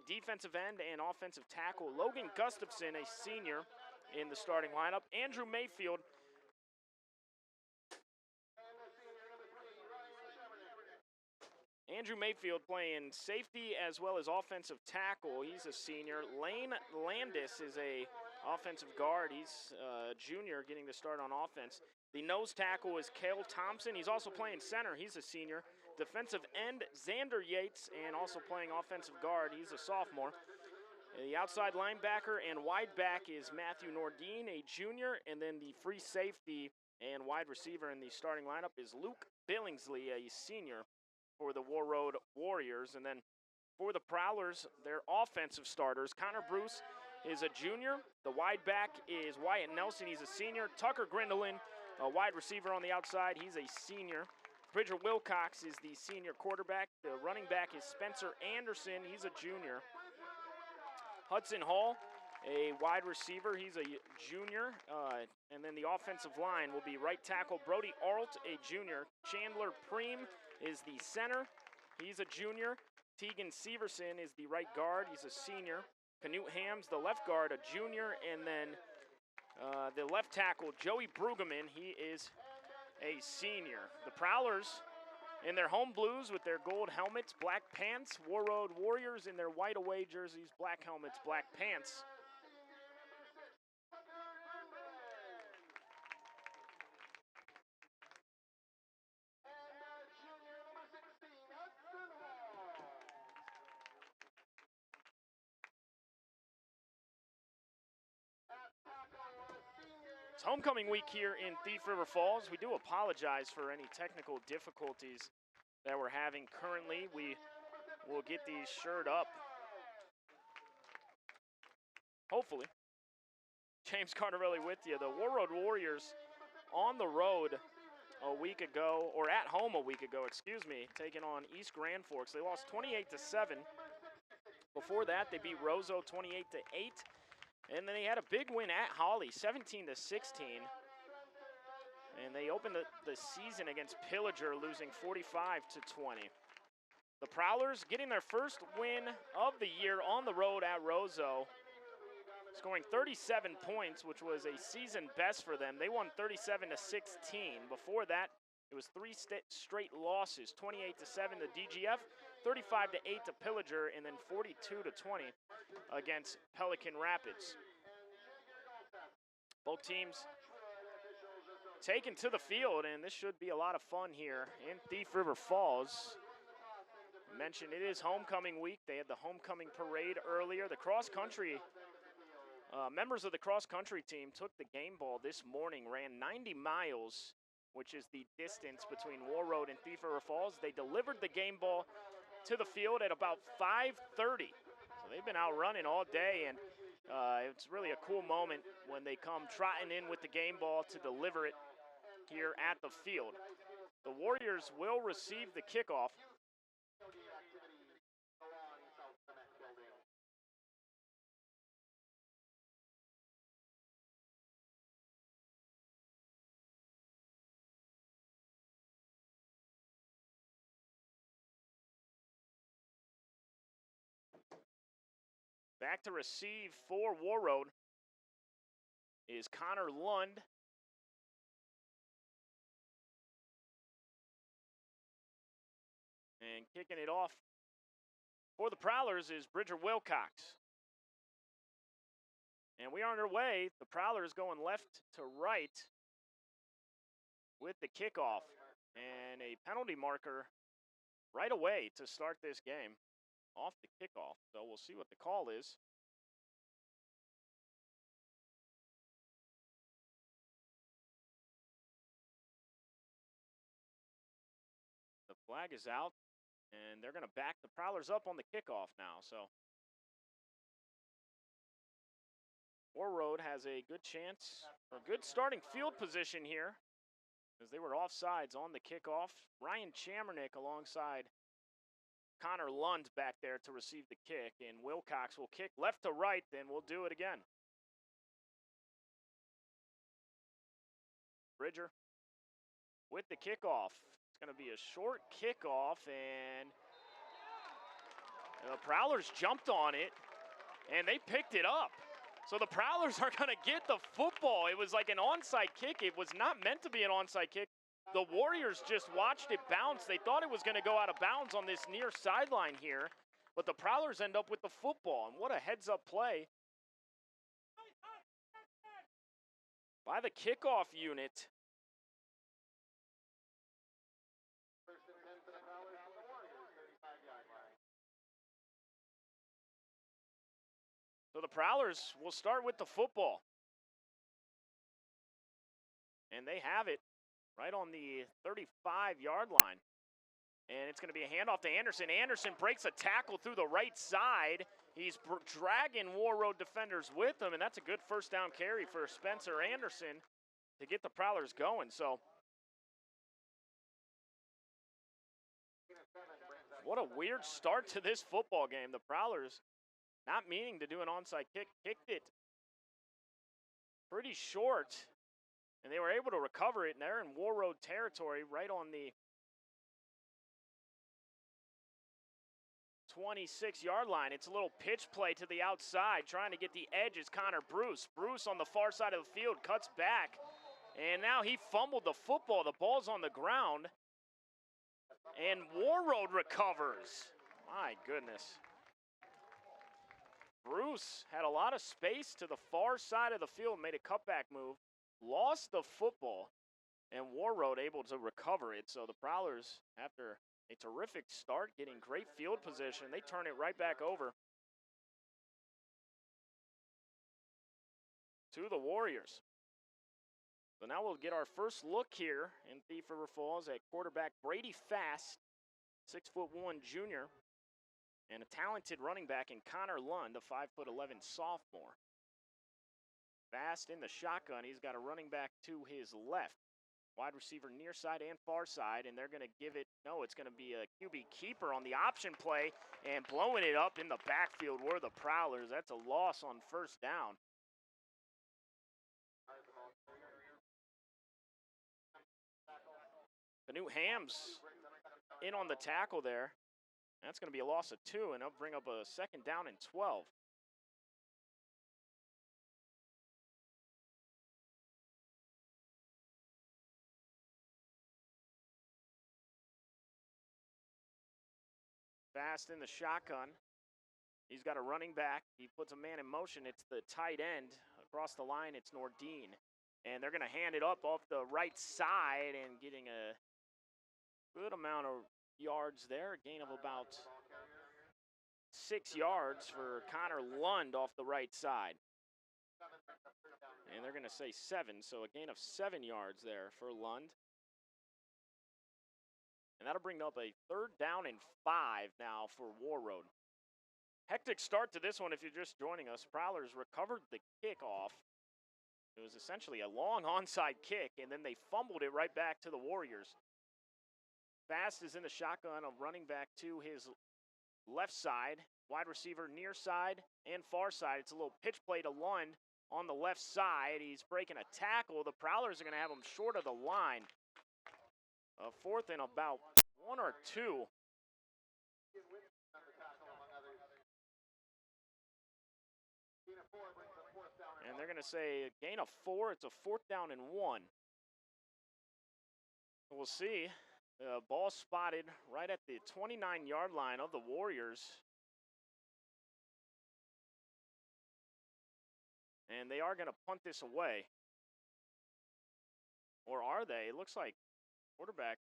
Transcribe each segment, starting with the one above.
defensive end and offensive tackle. Logan Gustafson, a senior, in the starting lineup. Andrew Mayfield. Andrew Mayfield playing safety as well as offensive tackle. He's a senior. Lane Landis is a offensive guard. He's a junior getting to start on offense. The nose tackle is Cale Thompson. He's also playing center. He's a senior. Defensive end, Xander Yates, and also playing offensive guard. He's a sophomore. The outside linebacker and wide back is Matthew Nordine, a junior. And then the free safety and wide receiver in the starting lineup is Luke Billingsley, a senior, for the Warroad Warriors. And then for the Prowlers, their offensive starters, Connor Bruce is a junior. The wide back is Wyatt Nelson. He's a senior. Tucker Grindelin, a wide receiver on the outside. He's a senior. Bridger Wilcox is the senior quarterback. The running back is Spencer Anderson. He's a junior. Hudson Hall, a wide receiver. He's a junior. And then the offensive line will be right tackle Brody Arlt, a junior. Chandler Preem is the center. He's a junior. Tegan Severson is the right guard. He's a senior. Canute Hams, the left guard, a junior. And then the left tackle, Joey Brueggemann, he is a senior. The Prowlers in their home blues with their gold helmets, black pants. Warroad Warriors in their white away jerseys, black helmets, black pants. It's homecoming week here in Thief River Falls. We do apologize for any technical difficulties that we're having currently. We will get these shirt up, hopefully. James Cardarelli with you. The Warroad Warriors on the road a week ago, or at home a week ago, excuse me, taking on East Grand Forks. They lost 28-7. Before that, they beat Roseau 28-8. And then they had a big win at Holly, 17-16. And they opened the season against Pillager, losing 45-20. The Prowlers getting their first win of the year on the road at Roseau, scoring 37 points, which was a season best for them. They won 37-16. Before that, it was three straight losses, 28-7 to DGF, 35-8 to Pillager, and then 42-20 against Pelican Rapids. Both teams taken to the field, and this should be a lot of fun here in Thief River Falls. I mentioned it is homecoming week. They had the homecoming parade earlier. The cross-country members of the cross-country team took the game ball this morning, ran 90 miles, which is the distance between Warroad and Thief River Falls. They delivered the game ball to the field at about 5:30. So they've been out running all day, and it's really a cool moment when they come trotting in with the game ball to deliver it here at the field. The Warriors will receive the kickoff. Back to receive for Warroad is Connor Lund. And kicking it off for the Prowlers is Bridger Wilcox. And we are underway. The Prowlers going left to right with the kickoff. And a penalty marker right away to start this game off the kickoff. So we'll see what the call is. The flag is out, and they're going to back the Prowlers up on the kickoff now. So Warroad has a good chance, or good starting field position here, as they were offsides on the kickoff. Ryan Chamernick alongside Connor Lund back there to receive the kick, and Wilcox will kick left to right, then we'll do it again. Bridger with the kickoff. It's going to be a short kickoff, and And the Prowlers jumped on it, and they picked it up. So the Prowlers are going to get the football. It was like an onside kick. It was not meant to be an onside kick. The Warriors just watched it bounce. They thought it was going to go out of bounds on this near sideline here, but the Prowlers end up with the football. And what a heads-up play by the kickoff unit. So the Prowlers will start with the football. And they have it right on the 35-yard line. And it's going to be a handoff to Anderson. Anderson breaks a tackle through the right side. He's dragging Warroad defenders with him, and that's a good first down carry for Spencer Anderson to get the Prowlers going. So what a weird start to this football game. The Prowlers, not meaning to do an onside kick, kicked it pretty short, and they were able to recover it, and they're in Warroad territory right on the 26-yard line. It's a little pitch play to the outside. Trying to get the edge is Connor Bruce. Bruce on the far side of the field cuts back, and now he fumbled the football. The ball's on the ground, and Warroad recovers. My goodness. Bruce had a lot of space to the far side of the field, made a cutback move, lost the football, and Warroad able to recover it. So the Prowlers, after a terrific start, getting great field position, they turn it right back over to the Warriors. So now we'll get our first look here in Thief River Falls at quarterback Brady Fast, 6'1" junior, and a talented running back in Connor Lund, a 5'11" sophomore. Fast in the shotgun. He's got a running back to his left. Wide receiver near side and far side, and they're going to give it, no, it's going to be a QB keeper on the option play, and blowing it up in the backfield were the Prowlers. That's a loss on first down. The new Hams in on the tackle there. That's going to be a loss of 2, and they'll bring up a second down and 12. Fast in the shotgun. He's got a running back. He puts a man in motion. It's the tight end. Across the line, it's Nordine. And they're going to hand it up off the right side and getting a good amount of yards there. A gain of about 6 yards for Connor Lund off the right side. And they're going to say 7, so a gain of 7 yards there for Lund. And that'll bring up a 3rd down and 5 now for Warroad. Hectic start to this one if you're just joining us. Prowlers recovered the kickoff. It was essentially a long onside kick, and then they fumbled it right back to the Warriors. Fast is in the shotgun, a running back to his left side. Wide receiver near side and far side. It's a little pitch play to Lund on the left side. He's breaking a tackle. The Prowlers are going to have him short of the line. A 4th and about 1 or 2. And they're going to say a gain of 4. It's a 4th down and 1. We'll see. Ball spotted right at the 29-yard line of the Warriors. And they are going to punt this away. Or are they? It looks like quarterback.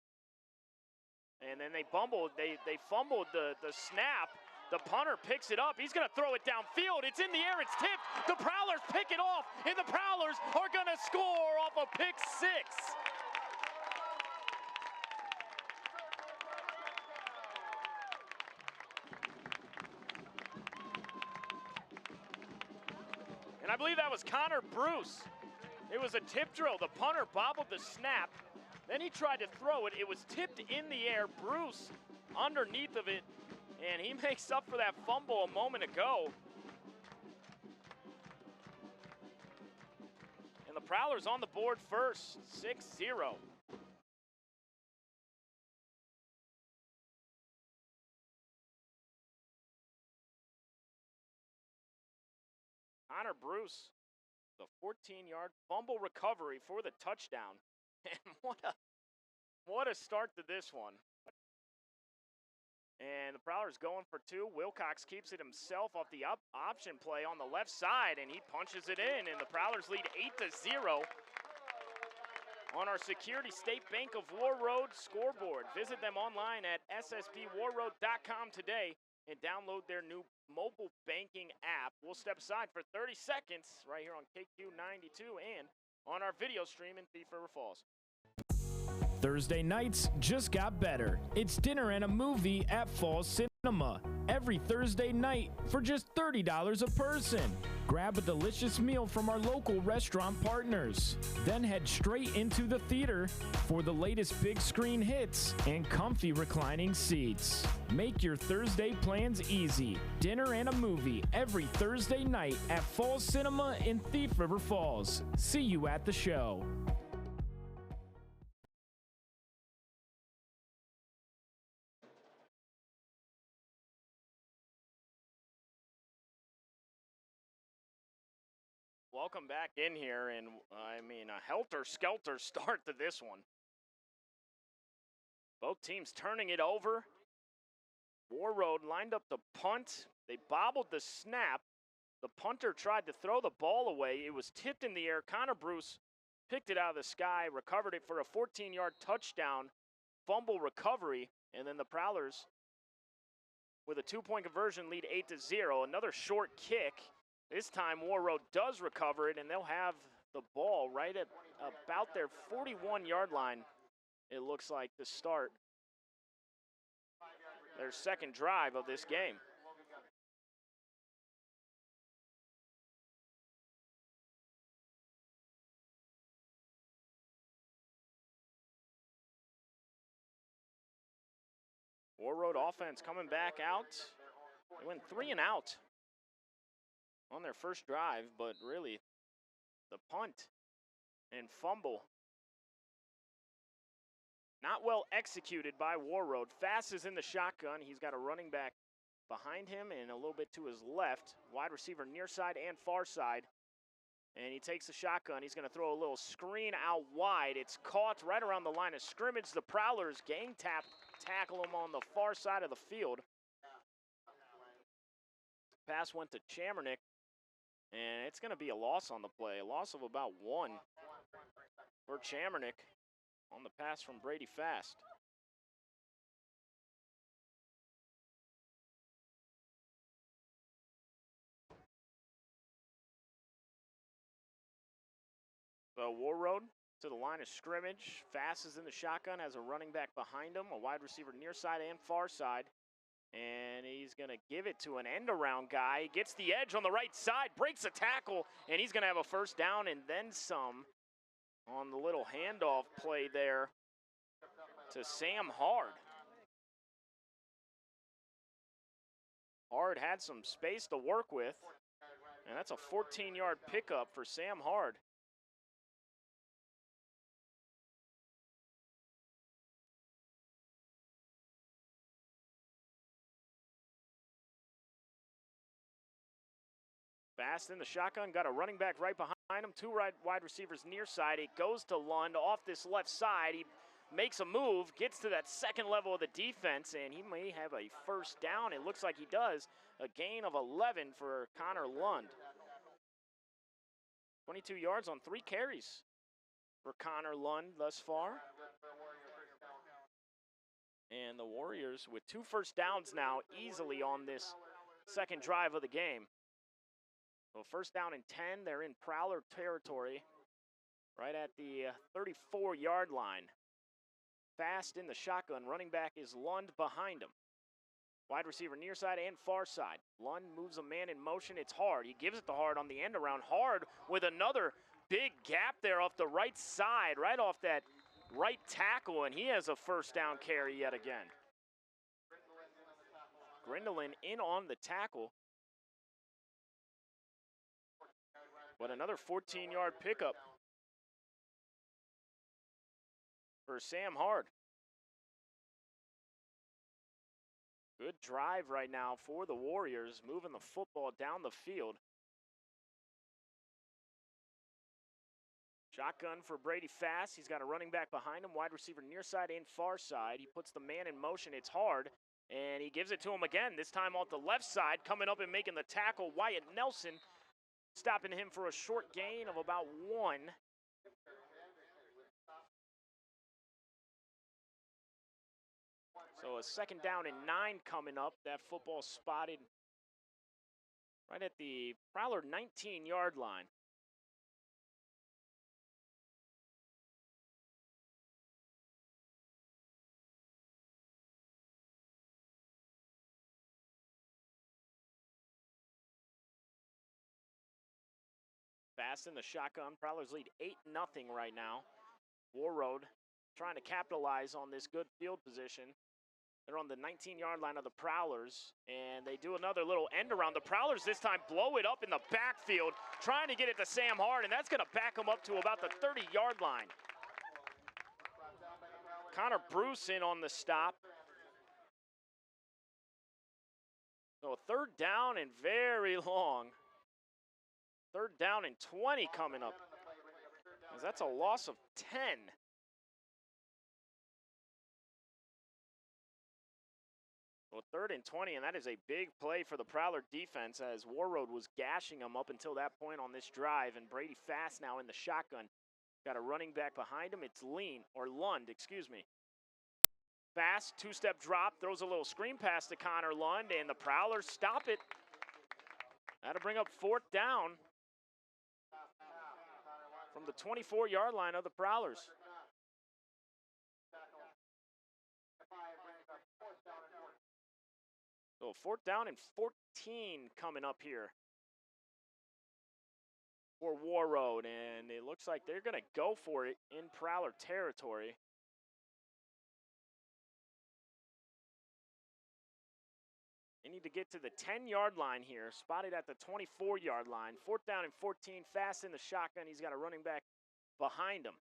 And then they fumbled the snap. The punter picks it up. He's going to throw it downfield. It's in the air. It's tipped. The Prowlers pick it off, and the Prowlers are going to score off a pick 6. And I believe that was Connor Bruce. It was a tip drill. The punter bobbled the snap. Then he tried to throw it. It was tipped in the air. Bruce underneath of it, and he makes up for that fumble a moment ago. And the Prowlers on the board first, 6-0. Connor Bruce, the 14-yard fumble recovery for the touchdown. And what a start to this one. And the Prowlers going for two. Wilcox keeps it himself off the option play on the left side, and he punches it in, and the Prowlers lead 8-0 on our Security State Bank of Warroad scoreboard. Visit them online at ssbwarroad.com today and download their new mobile banking app. We'll step aside for 30 seconds right here on KQ92 and on our video stream in Thief River Falls. Thursday nights just got better. It's dinner and a movie at Falls Cinema every Thursday night for just $30 a person. Grab a delicious meal from our local restaurant partners. Then head straight into the theater for the latest big screen hits and comfy reclining seats. Make your Thursday plans easy. Dinner and a movie every Thursday night at Falls Cinema in Thief River Falls. See you at the show. Welcome back in here, and a helter-skelter start to this one. Both teams turning it over. Warroad lined up the punt. They bobbled the snap. The punter tried to throw the ball away. It was tipped in the air. Connor Bruce picked it out of the sky, recovered it for a 14-yard touchdown, fumble recovery, and then the Prowlers, with a two-point conversion, lead 8-0. Another short kick. This time, Warroad does recover it, and they'll have the ball right at about their 41-yard line, it looks like, to start their second drive of this game. Warroad offense coming back out. They went 3 and out on their first drive, but really the punt and fumble not well executed by Warroad. Fast is in the shotgun. He's got a running back behind him and a little bit to his left. Wide receiver near side and far side. And he takes the shotgun. He's going to throw a little screen out wide. It's caught right around the line of scrimmage. The Prowlers gang tackle him on the far side of the field. Pass went to Chamernick. And it's going to be a loss on the play, a loss of about 1 for Chamernick on the pass from Brady Fast. So Warroad to the line of scrimmage. Fast is in the shotgun, has a running back behind him, a wide receiver near side and far side. And he's going to give it to an end-around guy. He gets the edge on the right side, breaks a tackle, and he's going to have a first down and then some on the little handoff play there to Sam Hard. Hard had some space to work with, and that's a 14-yard pickup for Sam Hard. Fast in the shotgun, got a running back right behind him, 2 wide receivers near side. It goes to Lund off this left side. He makes a move, gets to that second level of the defense, and he may have a first down. It looks like he does. A gain of 11 for Connor Lund. 22 yards on 3 carries for Connor Lund thus far. And the Warriors with 2 first downs now easily on this second drive of the game. So first down and 10, they're in Prowler territory, right at the 34-yard line. Fast in the shotgun, running back is Lund behind him. Wide receiver near side and far side. Lund moves a man in motion, it's Hard. He gives it to Hard on the end around. Hard with another big gap there off the right side, right off that right tackle, and he has a first down carry yet again. Grindelin in on the tackle. But another 14-yard pickup for Sam Hard. Good drive right now for the Warriors, moving the football down the field. Shotgun for Brady Fast. He's got a running back behind him, wide receiver near side and far side. He puts the man in motion. It's hard, and he gives it to him again, this time off the left side, coming up and making the tackle, Wyatt Nelson, stopping him for a short gain of about 1. So a 2nd down and 9 coming up. That football spotted right at the Prowler 19-yard line. Fast in the shotgun. Prowlers lead 8-0 right now. Warroad trying to capitalize on this good field position. They're on the 19-yard line of the Prowlers, and they do another little end around. The Prowlers this time blow it up in the backfield, trying to get it to Sam Hard, and that's going to back him up to about the 30-yard line. Connor Bruce in on the stop. So 3rd down and very long. 3rd down and 20 coming up. That's a loss of 10. Well, 3rd and 20, and that is a big play for the Prowler defense as Warroad was gashing them up until that point on this drive, and Brady Fast now in the shotgun. Got a running back behind him. It's Lund, excuse me. Fast, 2-step drop, throws a little screen pass to Connor Lund, and the Prowlers stop it. That'll bring up 4th down from the 24-yard line of the Prowlers. So 4th down and 14 coming up here for Warroad, and it looks like they're going to go for it in Prowler territory. They need to get to the 10-yard line here, spotted at the 24-yard line. 4th down and 14, Fast in the shotgun. He's got a running back behind him.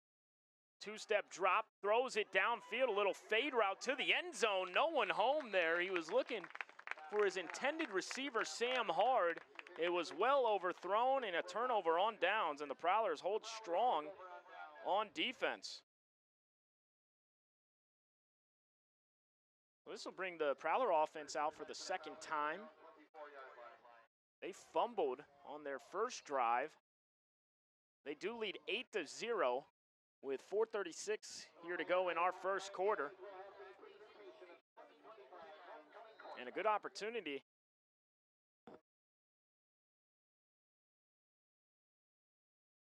2-step drop, throws it downfield, a little fade route to the end zone. No one home there. He was looking for his intended receiver, Sam Hard. It was well overthrown and a turnover on downs, and the Prowlers hold strong on defense. This will bring the Prowler offense out for the 2nd time. They fumbled on their first drive. They do lead 8-0 with 4:36 here to go in our first quarter. And a good opportunity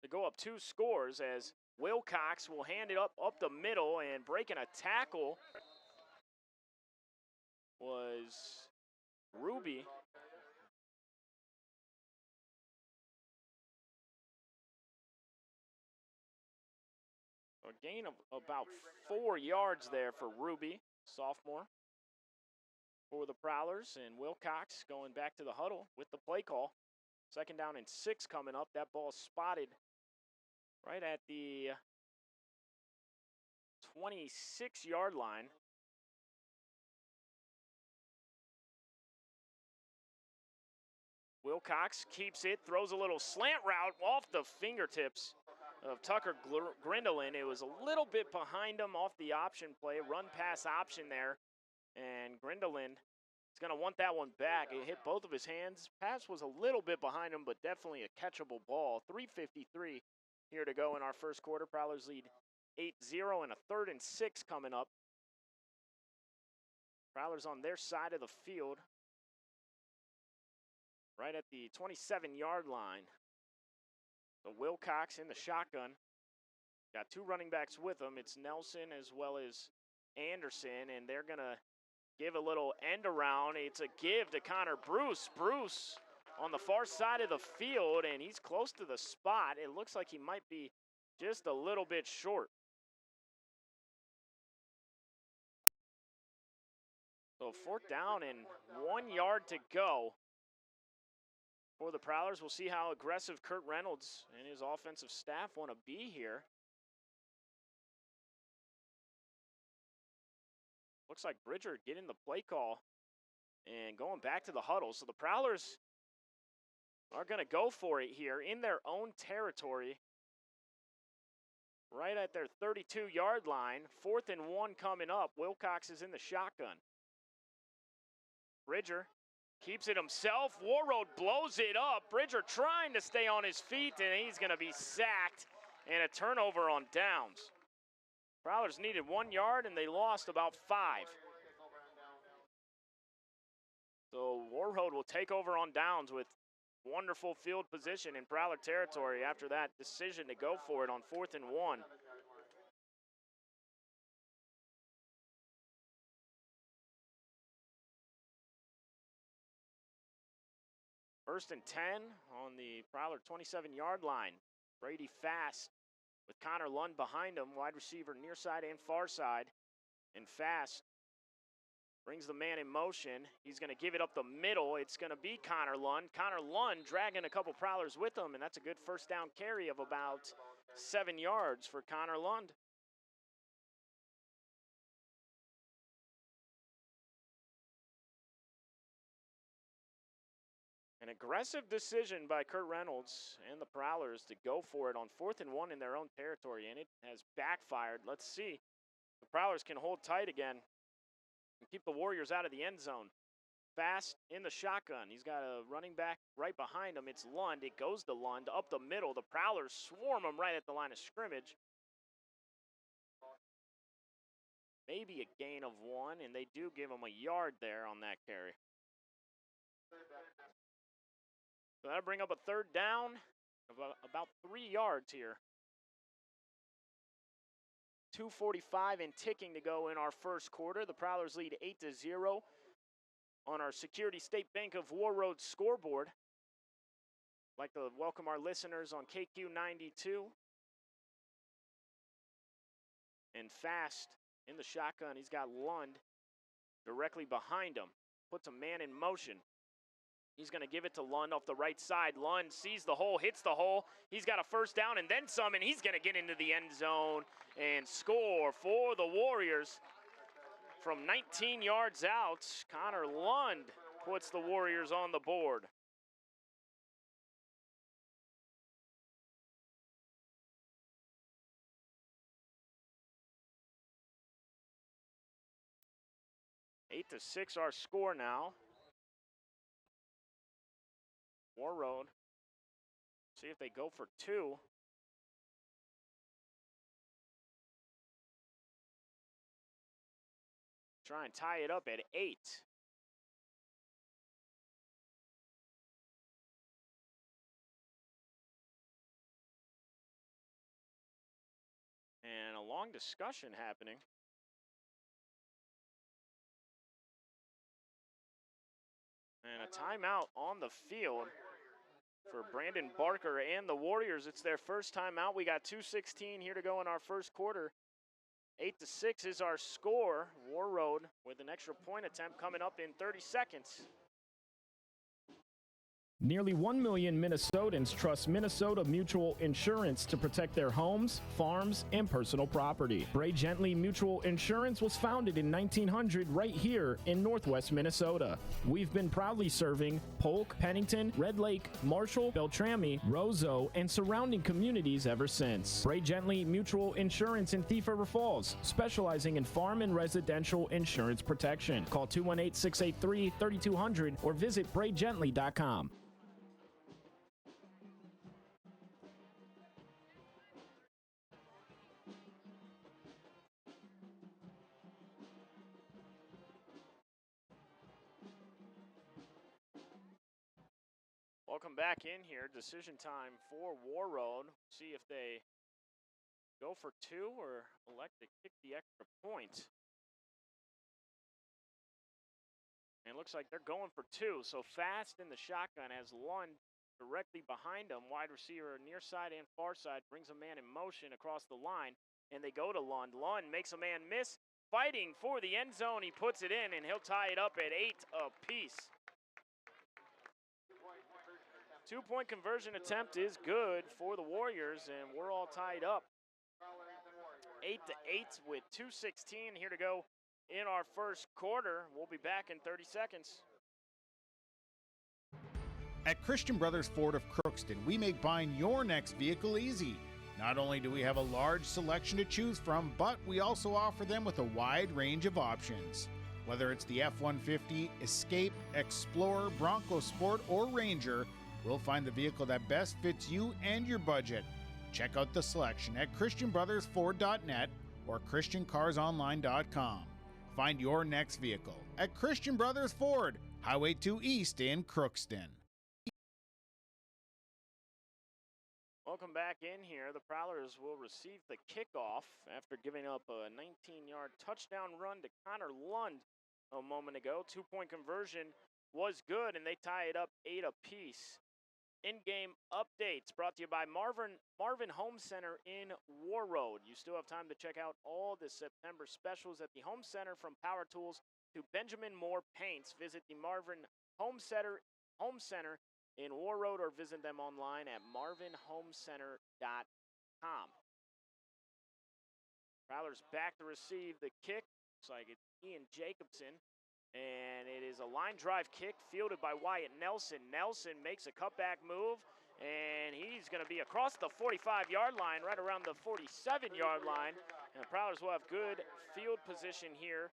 to go up 2 scores as Wilcox will hand it up the middle, and breaking a tackle was Ruby. A gain of about 4 yards there for Ruby, sophomore, for the Prowlers, and Wilcox going back to the huddle with the play call. 2nd down and 6 coming up. That ball spotted right at the 26-yard line. Wilcox keeps it, throws a little slant route off the fingertips of Tucker Grindelin. It was a little bit behind him off the option play, run-pass option there. And Grindelin is going to want that one back. It hit both of his hands. Pass was a little bit behind him, but definitely a catchable ball. 3:53 here to go in our first quarter. Prowlers lead 8-0, and a 3rd and 6 coming up. Prowlers on their side of the field, right at the 27-yard line. So Wilcox in the shotgun. Got 2 running backs with him. It's Nelson as well as Anderson, and they're going to give a little end around. It's a give to Connor Bruce. Bruce on the far side of the field, and he's close to the spot. It looks like he might be just a little bit short. So 4th down and 1 yard to go for the Prowlers. We'll see how aggressive Kurt Reynolds and his offensive staff want to be here. Looks like Bridger getting the play call and going back to the huddle. So the Prowlers are going to go for it here in their own territory. right at their 32-yard line. 4th and 1 coming up. Wilcox is in the shotgun. Bridger keeps it himself. Warroad blows it up. Bridger trying to stay on his feet, and he's going to be sacked, and a turnover on downs. Prowlers needed 1 yard, and they lost about 5. So Warroad will take over on downs with wonderful field position in Prowler territory after that decision to go for it on 4th and 1. First and 10 on the Prowler 27-yard line. Brady Fast with Connor Lund behind him, wide receiver near side and far side. And Fast brings the man in motion. He's going to give it up the middle. It's going to be Connor Lund. Connor Lund dragging a couple Prowlers with him, and that's a good first down carry of about 7 yards for Connor Lund. An aggressive decision by Kurt Reynolds and the Prowlers to go for it on 4th and 1 in their own territory, and it has backfired. Let's see. The Prowlers can hold tight again and keep the Warriors out of the end zone. Fast in the shotgun. He's got a running back right behind him. It's Lund. It goes to Lund up the middle. The Prowlers swarm him right at the line of scrimmage. Maybe a gain of 1, and they do give him a yard there on that carry. So that'll bring up a 3rd down of about 3 yards here. 2:45 and ticking to go in our first quarter. The Prowlers lead 8-0 on our Security State Bank of Warroad scoreboard. I'd like to welcome our listeners on KQ92. And Fast in the shotgun. He's got Lund directly behind him. Puts a man in motion. He's going to give it to Lund off the right side. Lund sees the hole, hits the hole. He's got a first down and then some, and he's going to get into the end zone and score for the Warriors. From 19 yards out, Connor Lund puts the Warriors on the board. Eight to 6 our score now. Warroad, see if they go for 2. Try and tie it up at 8. And a long discussion happening. And a timeout on the field for Brandon Barker and the Warriors. It's their first timeout. We got 2:16 here to go in our first quarter. 8 to 6 is our score. Warroad with an extra point attempt coming up in 30 seconds. Nearly 1 million Minnesotans trust Minnesota Mutual Insurance to protect their homes, farms, and personal property. Bray Gently Mutual Insurance was founded in 1900 right here in Northwest Minnesota. We've been proudly serving Polk, Pennington, Red Lake, Marshall, Beltrami, Roseau, and surrounding communities ever since. Bray Gently Mutual Insurance in Thief River Falls, specializing in farm and residential insurance protection. Call 218-683-3200 or visit braygently.com. Welcome back in here. Decision time for Warroad. See if they go for 2 or elect to kick the extra point. And it looks like they're going for 2. So Fast in the shotgun has Lund directly behind him. Wide receiver near side and far side brings a man in motion across the line. And they go to Lund. Lund makes a man miss. Fighting for the end zone. He puts it in and he'll tie it up at 8 apiece. 2-point conversion attempt is good for the Warriors, and we're all tied up. 8 to 8 with 2:16 here to go in our first quarter. We'll be back in 30 seconds. At Christian Brothers Ford of Crookston, we make buying your next vehicle easy. Not only do we have a large selection to choose from, but we also offer them with a wide range of options. Whether it's the F-150, Escape, Explorer, Bronco Sport, or Ranger, we'll find the vehicle that best fits you and your budget. Check out the selection at ChristianBrothersFord.net or ChristianCarsOnline.com. Find your next vehicle at Christian Brothers Ford, Highway 2 East in Crookston. Welcome back in here. The Prowlers will receive the kickoff after giving up a 19-yard touchdown run to Connor Lund a moment ago. Two-point conversion was good, and they tie it up 8 apiece. In-game updates brought to you by Marvin Home Center in Warroad. You still have time to check out all the September specials at the Home Center, from power tools to Benjamin Moore paints. Visit the Marvin Home Center in Warroad or visit them online at marvinhomecenter.com. Prowlers back to receive the kick. Looks like it's Ian Jacobson. And it is a line drive kick fielded by Wyatt Nelson. Nelson makes a cutback move, and he's going to be across the 45-yard line, right around the 47-yard line. And the Prowlers will have good field position here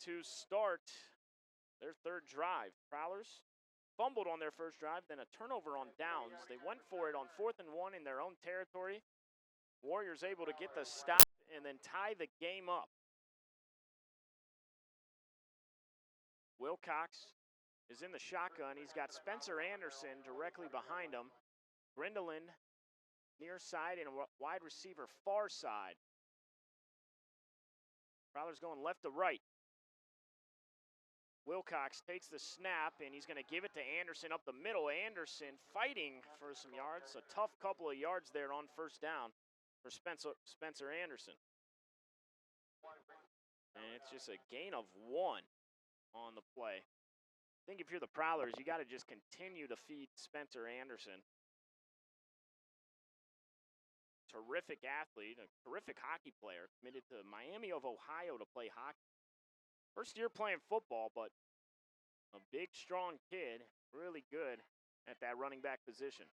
to start their third drive. Prowlers fumbled on their first drive, then a turnover on downs. They went for it on 4th and 1 in their own territory. Warriors able to get the stop and then tie the game up. Wilcox is in the shotgun. He's got Spencer Anderson directly behind him. Grindelin near side and wide receiver far side. Prowlers going left to right. Wilcox takes the snap, and he's going to give it to Anderson up the middle. Anderson fighting for some yards. A tough couple of yards there on first down for Spencer Anderson. And it's just a gain of 1 on the play. I think if you're the Prowlers, you got to just continue to feed Spencer Anderson. Terrific athlete, a terrific hockey player, committed to Miami of Ohio to play hockey. First year playing football, but a big, strong kid, really good at that running back position.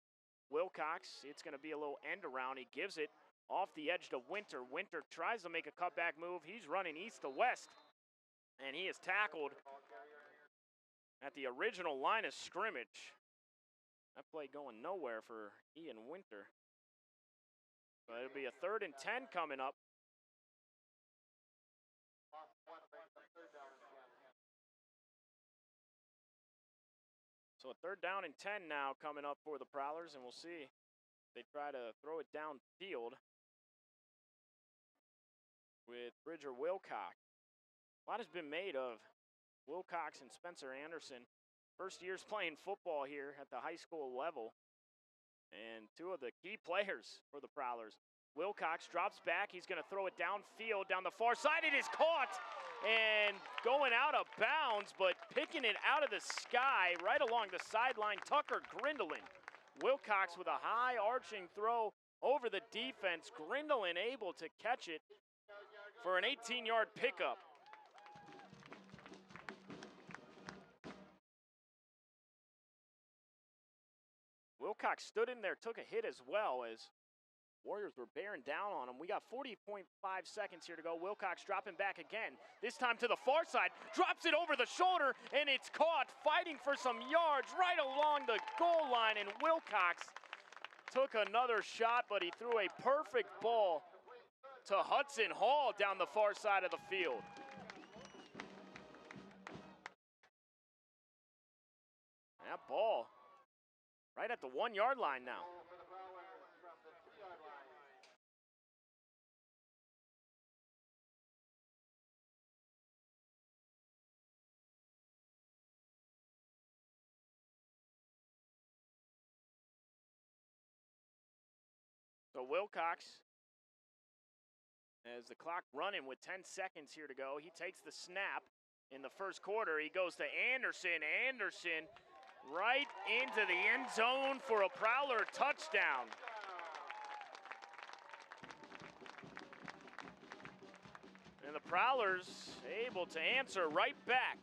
Wilcox, it's going to be a little end around. He gives it off the edge to Winter. Winter tries to make a cutback move. He's running east to west, and he is tackled at the original line of scrimmage. That play going nowhere for Ian Winter. But it'll be a 3rd and 10 coming up. So a 3rd down and 10 now coming up for the Prowlers, and we'll see if they try to throw it downfield with Bridger Wilcox. A lot has been made of Wilcox and Spencer Anderson. First years playing football here at the high school level, and 2 of the key players for the Prowlers. Wilcox drops back. He's going to throw it downfield down the far side. It is caught and going out of bounds, but picking it out of the sky right along the sideline, Tucker Grindelin. Wilcox with a high arching throw over the defense. Grindelin able to catch it for an 18-yard pickup. Wilcox stood in there, took a hit as well as Warriors were bearing down on him. We got 40.5 seconds here to go. Wilcox dropping back again, this time to the far side, drops it over the shoulder, and it's caught, fighting for some yards right along the goal line, and Wilcox took another shot, but he threw a perfect ball to Hudson Hall down the far side of the field. That ball right at the 1-yard line now. So Wilcox, as the clock running with 10 seconds here to go, he takes the snap in the first quarter. He goes to Anderson. Anderson right into the end zone for a Prowler touchdown. And the Prowlers able to answer right back.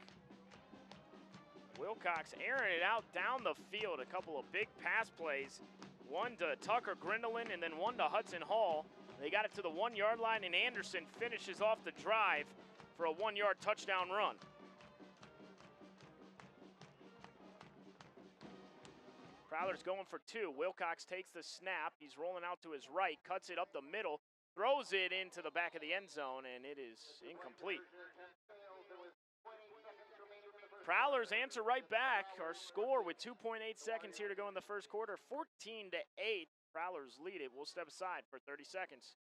Wilcox airing it out down the field. A couple of big pass plays. One to Tucker Grindelin and then one to Hudson Hall. They got it to the 1 yard line, and Anderson finishes off the drive for a 1 yard touchdown run. Prowler's going for two. Wilcox takes the snap. He's rolling out to his right, cuts it up the middle, throws it into the back of the end zone, and it is incomplete. Prowlers answer right back. Our score with 2.8 seconds here to go in the first quarter, 14-8. Prowlers lead it. We'll step aside for 30 seconds.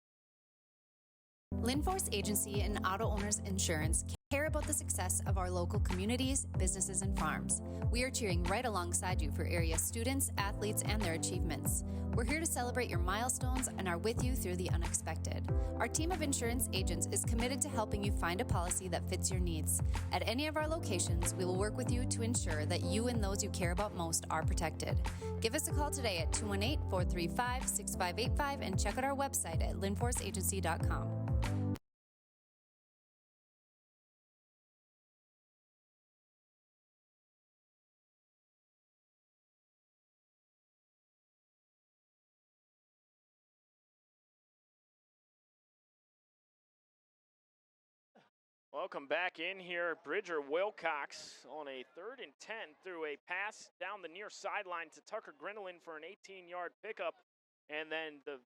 Linforce Agency and Auto Owners Insurance care about the success of our local communities, businesses, and farms. We are cheering right alongside you for area students, athletes, and their achievements. We're here to celebrate your milestones and are with you through the unexpected. Our team of insurance agents is committed to helping you find a policy that fits your needs. At any of our locations, we will work with you to ensure that you and those you care about most are protected. Give us a call today at 218-435-6585 and check out our website at linforceagency.com. Welcome back in here. Bridger Wilcox on a 3rd and 10 through a pass down the near sideline to Tucker Grindelin for an 18-yard pickup. And then the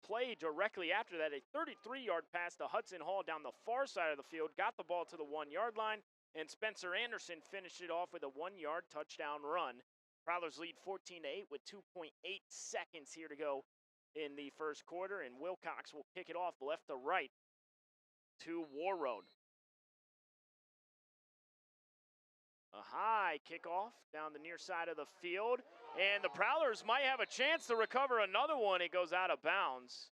play directly after that, a 33-yard pass to Hudson Hall down the far side of the field, got the ball to the 1 yard line, and Spencer Anderson finished it off with a 1 yard touchdown run. Prowlers lead 14-8 with 2.8 seconds here to go in the first quarter, and Wilcox will kick it off left to right to Warroad. A high kickoff down the near side of the field, and the Prowlers might have a chance to recover another one. It goes out of bounds.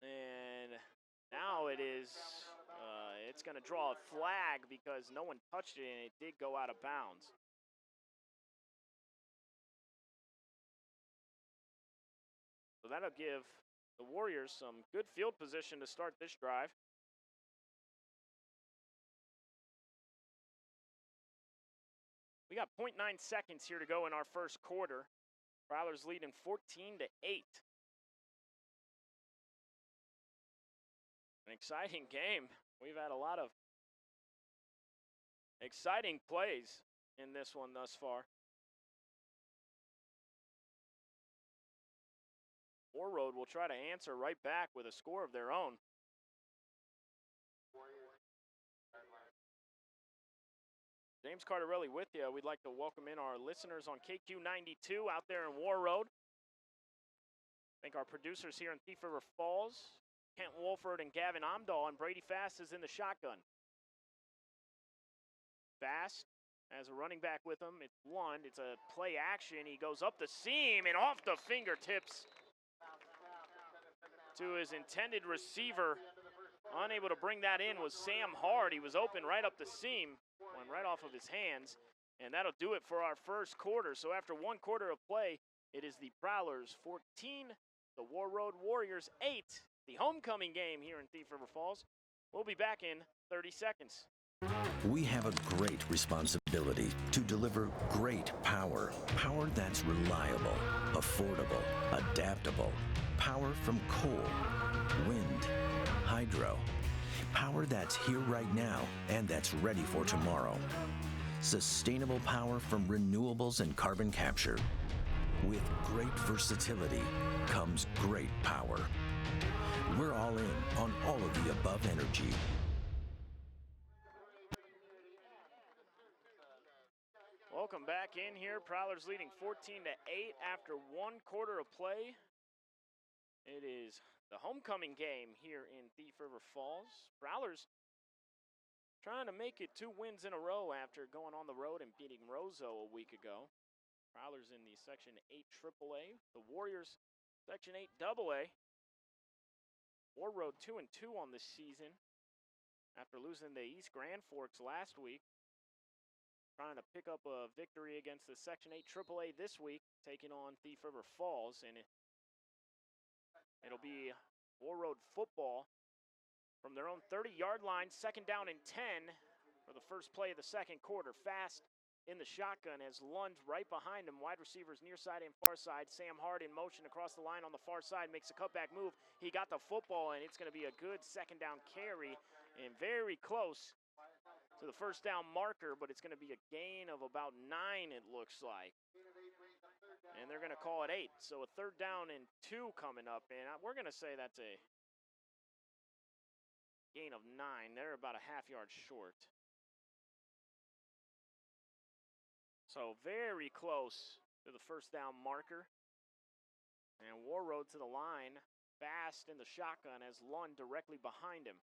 And now it's going to draw a flag because no one touched it, and it did go out of bounds. So that'll give the Warriors some good field position to start this drive. We got 0.9 seconds here to go in our first quarter. Prowlers leading 14-8. An exciting game. We've had a lot of exciting plays in this one thus far. Warroad will try to answer right back with a score of their own. James Cardarelli with you. We'd like to welcome in our listeners on KQ92 out there in Warroad. Thank our producers here in Thief River Falls, Kent Wolford and Gavin Amdahl, and Brady Fast is in the shotgun. Fast has a running back with him. It's Lund. It's a play action. He goes up the seam and off the fingertips to his intended receiver. Unable to bring that in was Sam Hard. He was open right up the seam. Went right off of his hands, and that'll do it for our first quarter. So after 1 quarter of play, it is the Prowlers 14, the Warroad Warriors 8, the homecoming game here in Thief River Falls. We'll be back in 30 seconds. We have a great responsibility to deliver great power. Power that's reliable, affordable, adaptable. Power from coal, wind, hydro. Power that's here right now and that's ready for tomorrow. Sustainable power from renewables and carbon capture. With great versatility comes great power. We're all in on all of the above energy. Welcome back in here. Prowlers leading 14-8 after 1 quarter of play. It is the homecoming game here in Thief River Falls. Prowlers trying to make it 2 wins in a row after going on the road and beating Roseau a week ago. Prowlers in the Section 8 AAA. The Warriors Section 8 AA. Warroad 2-2 on this season after losing the East Grand Forks last week. Trying to pick up a victory against the Section 8 AAA this week, taking on Thief River Falls, and it'll be Warroad football from their own 30-yard line, 2nd down and 10 for the first play of the second quarter. Fast in the shotgun as Lund right behind him. Wide receivers near side and far side. Sam Hart in motion across the line on the far side. Makes a cutback move. He got the football, and it's going to be a good second down carry and very close to the first down marker, but it's going to be a gain of about 9, it looks like. And they're going to call it 8. So a third down and 2 coming up, and we're going to say that's a gain of 9. They're about a half-yard short. So very close to the first down marker. And WARROAD to the line, fast in the shotgun as Lund directly behind him.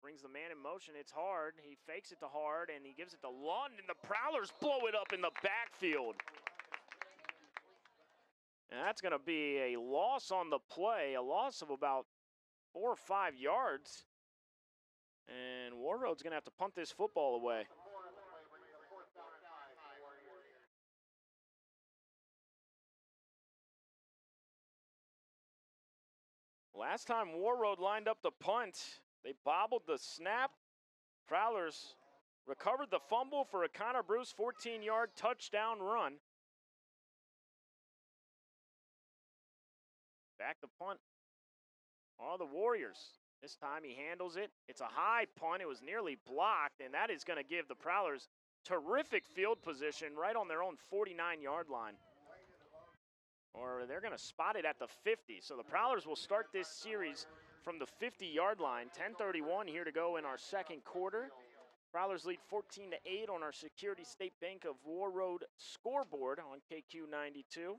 Brings the man in motion. It's Hard. He fakes it to Hard, and he gives it to Lund, and the Prowlers blow it up in the backfield. And that's going to be a loss on the play, a loss of about 4 or 5 yards. And WARROAD's going to have to punt this football away. Last time WARROAD lined up the punt, they bobbled the snap. Prowlers recovered the fumble for a Connor Bruce 14-yard touchdown run. Back the punt. All the Warriors. This time he handles it. It's a high punt. It was nearly blocked, and that is going to give the Prowlers terrific field position right on their own 49-yard line. Or they're going to spot it at the 50. So the Prowlers will start this series from the 50-yard line. 10:31 here to go in our second quarter. Prowlers lead 14-8 on our Security State Bank of WARROAD scoreboard on KQ 92.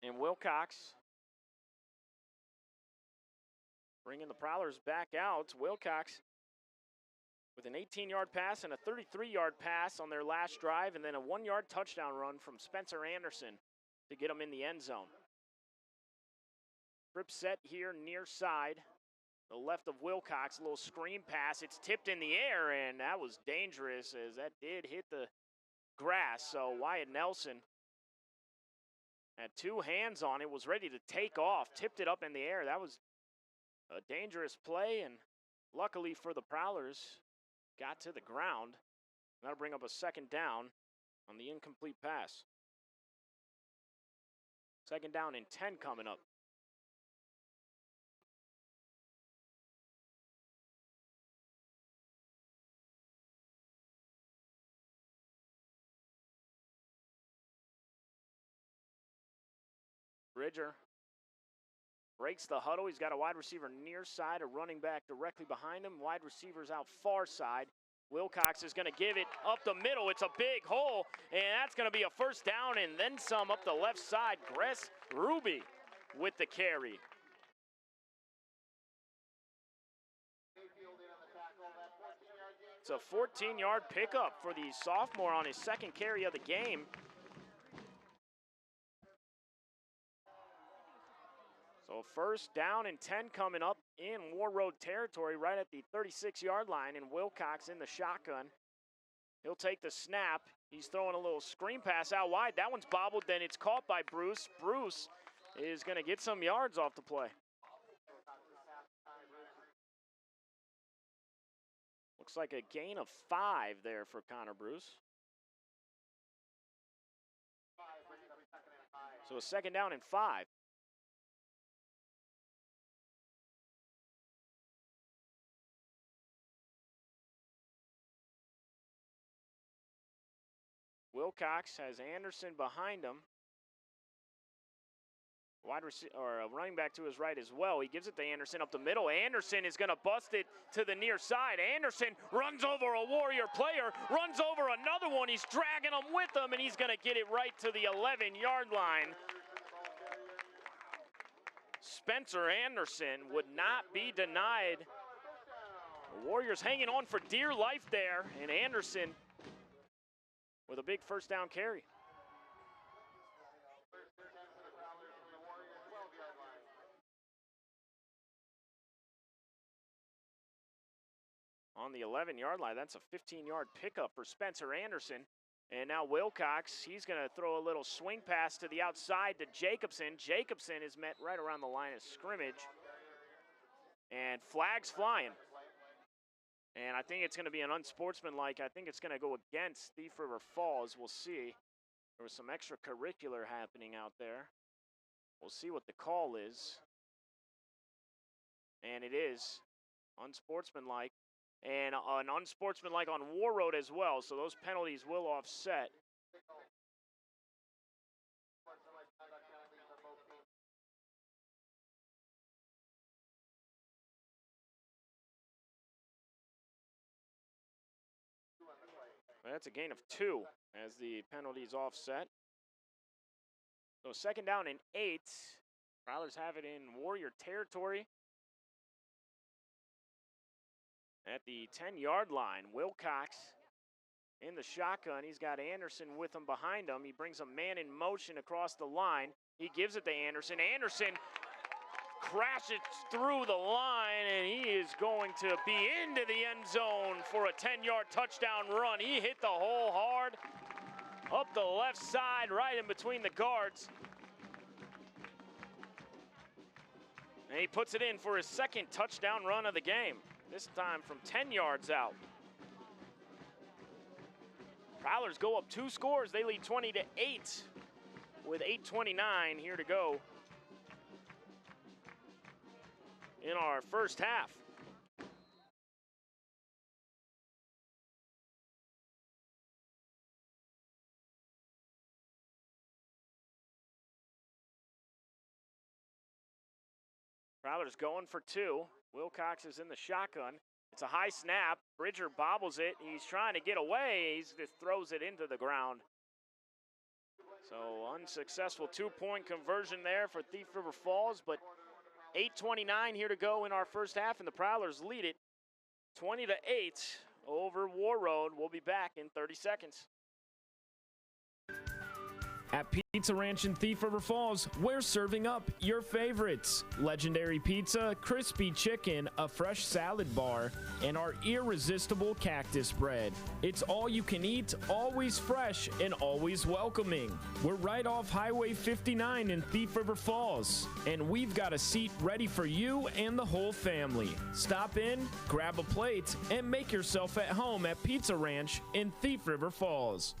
And Wilcox bringing the Prowlers back out. Wilcox with an 18-yard pass and a 33-yard pass on their last drive, and then a 1-yard touchdown run from Spencer Anderson to get them in the end zone. Trip set here near side, the left of Wilcox, a little screen pass. It's tipped in the air, and that was dangerous as that did hit the grass. So Wyatt Nelson had 2 hands on it, was ready to take off, tipped it up in the air. That was a dangerous play, and luckily for the Prowlers, got to the ground. That'll bring up a second down on the incomplete pass. Second down and 10 coming up. Bridger breaks the huddle. He's got a wide receiver near side, a running back directly behind him. Wide receivers out far side. Wilcox is going to give it up the middle. It's a big hole, and that's going to be a first down and then some up the left side. Gress Ruby with the carry. It's a 14-yard pickup for the sophomore on his second carry of the game. So first down and 10 coming up in WARROAD territory right at the 36-yard line, and Wilcox in the shotgun. He'll take the snap. He's throwing a little screen pass out wide. That one's bobbled, then it's caught by Bruce. Bruce is going to get some yards off the play. Looks like a gain of 5 there for Connor Bruce. So a second down and 5. Wilcox has Anderson behind him. Wide receiver or a running back to his right as well. He gives it to Anderson up the middle. Anderson is going to bust it to the near side. Anderson runs over a Warrior player, runs over another one. He's dragging him with him, and he's going to get it right to the 11-yard line. Spencer Anderson would not be denied. The Warriors hanging on for dear life there, and Anderson with a big first down carry. On the 11-yard line, that's a 15-yard pickup for Spencer Anderson. And now Wilcox, he's going to throw a little swing pass to the outside to Jacobson. Jacobson is met right around the line of scrimmage. And flags flying. And I think it's going to be an unsportsmanlike. I think it's going to go against Thief River Falls. We'll see. There was some extracurricular happening out there. We'll see what the call is. And it is unsportsmanlike. And an unsportsmanlike on WARROAD as well. So those penalties will offset. That's a gain of 2 as the penalties offset. So 2nd down and 8. Prowlers have it in Warrior territory. At the 10-yard line, Wilcox in the shotgun. He's got Anderson with him behind him. He brings a man in motion across the line. He gives it to Anderson. Anderson crashes through the line, and he is going to be into the end zone for a 10-yard touchdown run. He hit the hole hard up the left side, right in between the guards. And he puts it in for his 2nd touchdown run of the game, this time from 10 yards out. Prowlers go up 2 scores. They lead 20-8 with 8:29 here to go in our first half. Prowlers going for 2. Wilcox is in the shotgun. It's a high snap. Bridger bobbles it. He's trying to get away. He just throws it into the ground. So unsuccessful 2-point conversion there for Thief River Falls, but 8:29 here to go in our first half, and the Prowlers lead it 20-8 over WARROAD. We'll be back in 30 seconds. At Pizza Ranch in Thief River Falls, we're serving up your favorites. Legendary pizza, crispy chicken, a fresh salad bar, and our irresistible cactus bread. It's all you can eat, always fresh, and always welcoming. We're right off Highway 59 in Thief River Falls, and we've got a seat ready for you and the whole family. Stop in, grab a plate, and make yourself at home at Pizza Ranch in Thief River Falls.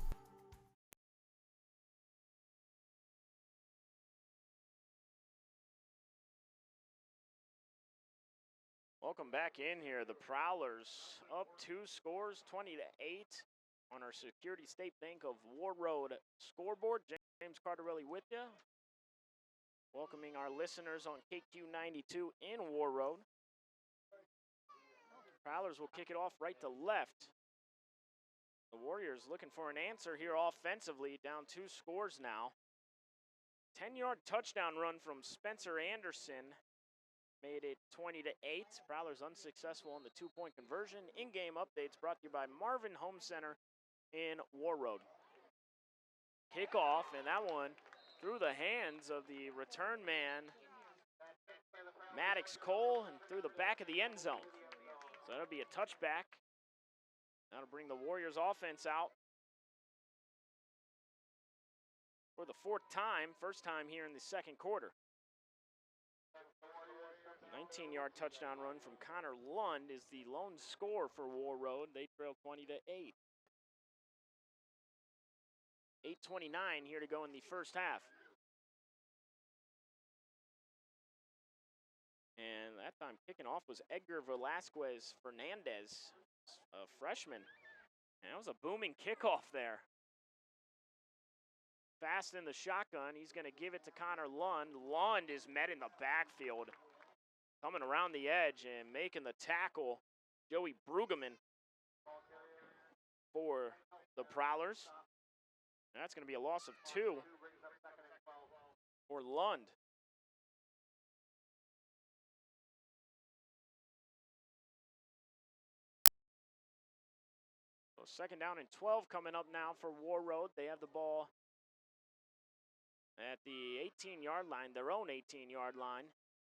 Welcome back in here. The Prowlers up 2 scores, 20-8 on our Security State Bank of WARROAD scoreboard. James Cardarelli with you. Welcoming our listeners on KQ92 in WARROAD. Prowlers will kick it off right to left. The Warriors looking for an answer here offensively, down 2 scores now. 10-yard touchdown run from Spencer Anderson made it 20-8. Prowlers unsuccessful on the 2-point conversion. In-game updates brought to you by Marvin Home Center in WARROAD. Kickoff, and that one through the hands of the return man, Maddox Cole, and through the back of the end zone. So that'll be a touchback. That'll bring the Warriors offense out for the 4th time, first time here in the 2nd quarter. 19-yard touchdown run from Connor Lund is the lone score for WARROAD. They trail 20-8. 8:29 here to go in the first half. And that time kicking off was Edgar Velasquez Fernandez, a freshman. And that was a booming kickoff there. Fast in the shotgun. He's going to give it to Connor Lund. Lund is met in the backfield. Coming around the edge and making the tackle, Joey Brueggemann for the Prowlers. That's going to be a loss of 2 for Lund. So 2nd down and 12 coming up now for WARROAD. They have the ball at the 18-yard line, their own 18-yard line,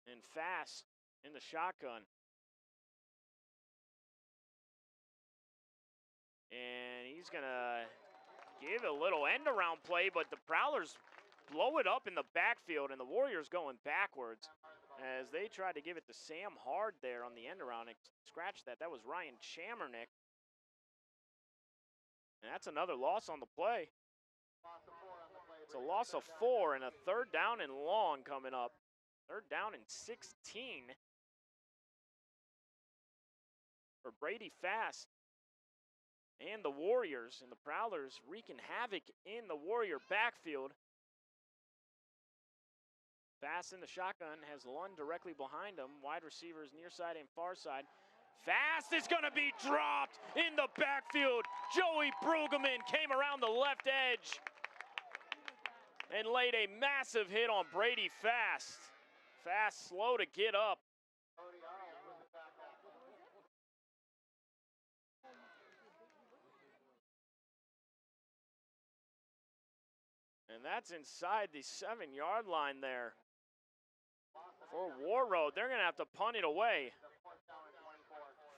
and Fast in the shotgun. And he's going to give a little end-around play, but the Prowlers blow it up in the backfield, and the Warriors going backwards as they tried to give it to Sam Hard there on the end-around. Scratch that. That was Ryan Chamernick. And that's another loss on the play. It's a loss of 4 and a 3rd down and long coming up. 3rd down and 16 for Brady Fast and the Warriors. And the Prowlers wreaking havoc in the Warrior backfield. Fast in the shotgun, has Lund directly behind him. Wide receivers near side and far side. Fast is going to be dropped in the backfield. Joey Brueggemann came around the left edge and laid a massive hit on Brady Fast. Fast slow to get up. And that's inside the 7-yard line there. For Warroad, they're going to have to punt it away.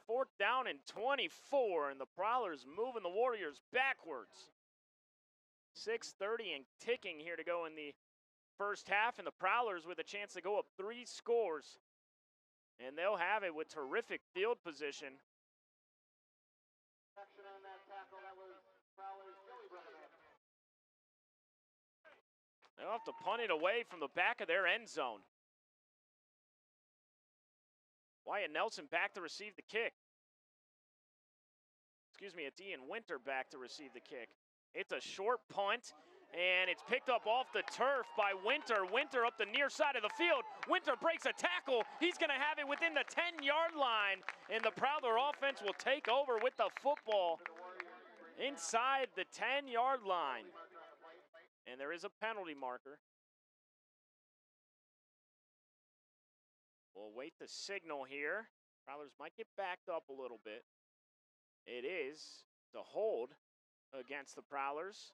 4th down and 24, and the Prowlers moving the Warriors backwards. 6:30 and ticking here to go in the first half, and the Prowlers with a chance to go up 3 scores. And they'll have it with terrific field position. They'll have to punt it away from the back of their end zone. Wyatt Nelson back to receive the kick. Excuse me, it's Ian Winter back to receive the kick. It's a short punt, and it's picked up off the turf by Winter. Winter up the near side of the field. Winter breaks a tackle. He's going to have it within the 10-yard line, and the Prowler offense will take over with the football inside the 10-yard line. And there is a penalty marker. We'll wait the signal here. Prowlers might get backed up a little bit. It is the hold against the Prowlers.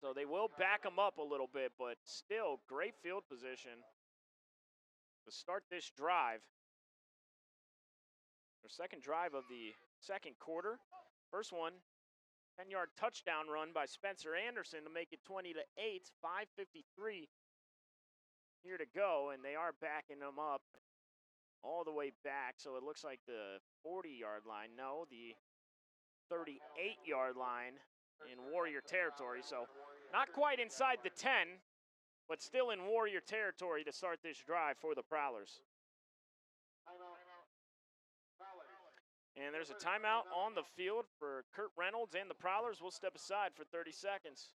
So they will back them up a little bit, but still great field position to start this drive. Their second drive of the second quarter. First one, 10-yard touchdown run by Spencer Anderson to make it 20-8, 5:53 here to go, and they are backing them up all the way back. So it looks like the 40-yard line. No, the 38-yard line in Warrior territory. So not quite inside the 10, but still in Warrior territory to start this drive for the Prowlers. And there's a timeout on the field for Kurt Reynolds and the Prowlers. We'll step aside for 30 seconds.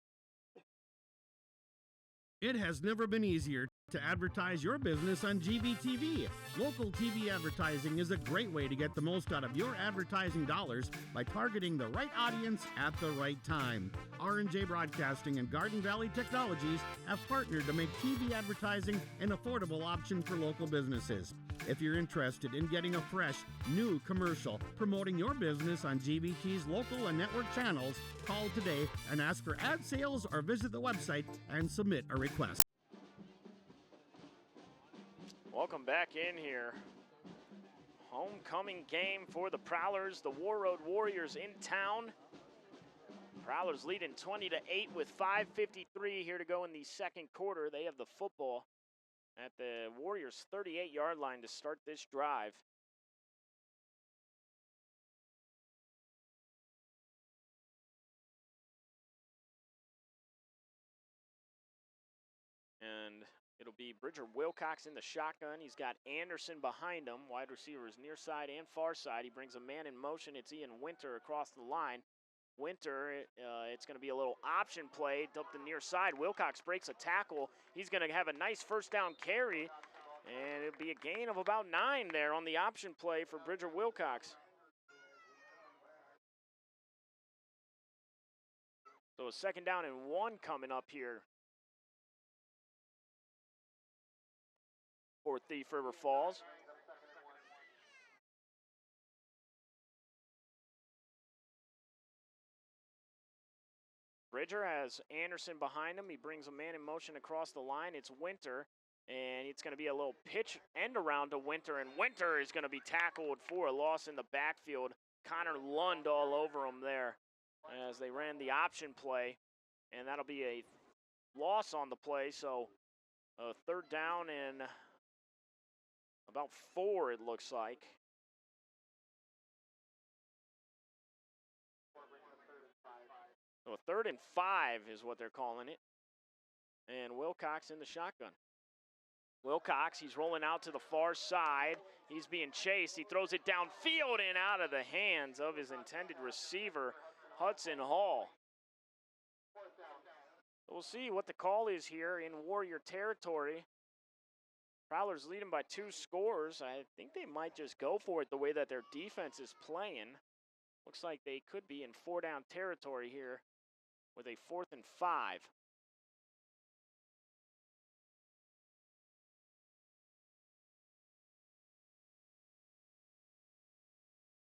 It has never been easier to advertise your business on GVTV. Local TV advertising is a great way to get the most out of your advertising dollars by targeting the right audience at the right time. R&J Broadcasting and Garden Valley Technologies have partnered to make TV advertising an affordable option for local businesses. If you're interested in getting a fresh, new commercial promoting your business on GVT's local and network channels, call today and ask for ad sales or visit the website and submit a request. Welcome back in here. Homecoming game for the Prowlers. The Warroad Warriors in town. Prowlers leading 20-8 with 5:53 here to go in the second quarter. They have the football at the Warriors' 38-yard line to start this drive. And it'll be Bridger Wilcox in the shotgun. He's got Anderson behind him. Wide receivers near side and far side. He brings a man in motion. It's Ian Winter across the line. Winter, it's going to be a little option play up the near side. Wilcox breaks a tackle. He's going to have a nice first down carry, and it'll be a gain of about 9 there on the option play for Bridger Wilcox. So a second down and 1 coming up here for Thief River Falls. Bridger has Anderson behind him. He brings a man in motion across the line. It's Winter, and it's going to be a little pitch end around to Winter, and Winter is going to be tackled for a loss in the backfield Connor Lund all over him there as they ran the option play. And that'll be a loss on the play, so a third down and about 4, it looks like. So a 3rd and 5 is what they're calling it. And Wilcox in the shotgun. Wilcox, he's rolling out to the far side. He's being chased. He throws it downfield and out of the hands of his intended receiver, Hudson Hall. We'll see what the call is here in Warrior territory. Prowlers leading by 2 scores. I think they might just go for it the way that their defense is playing. Looks like they could be in 4-down territory here with a 4th and 5.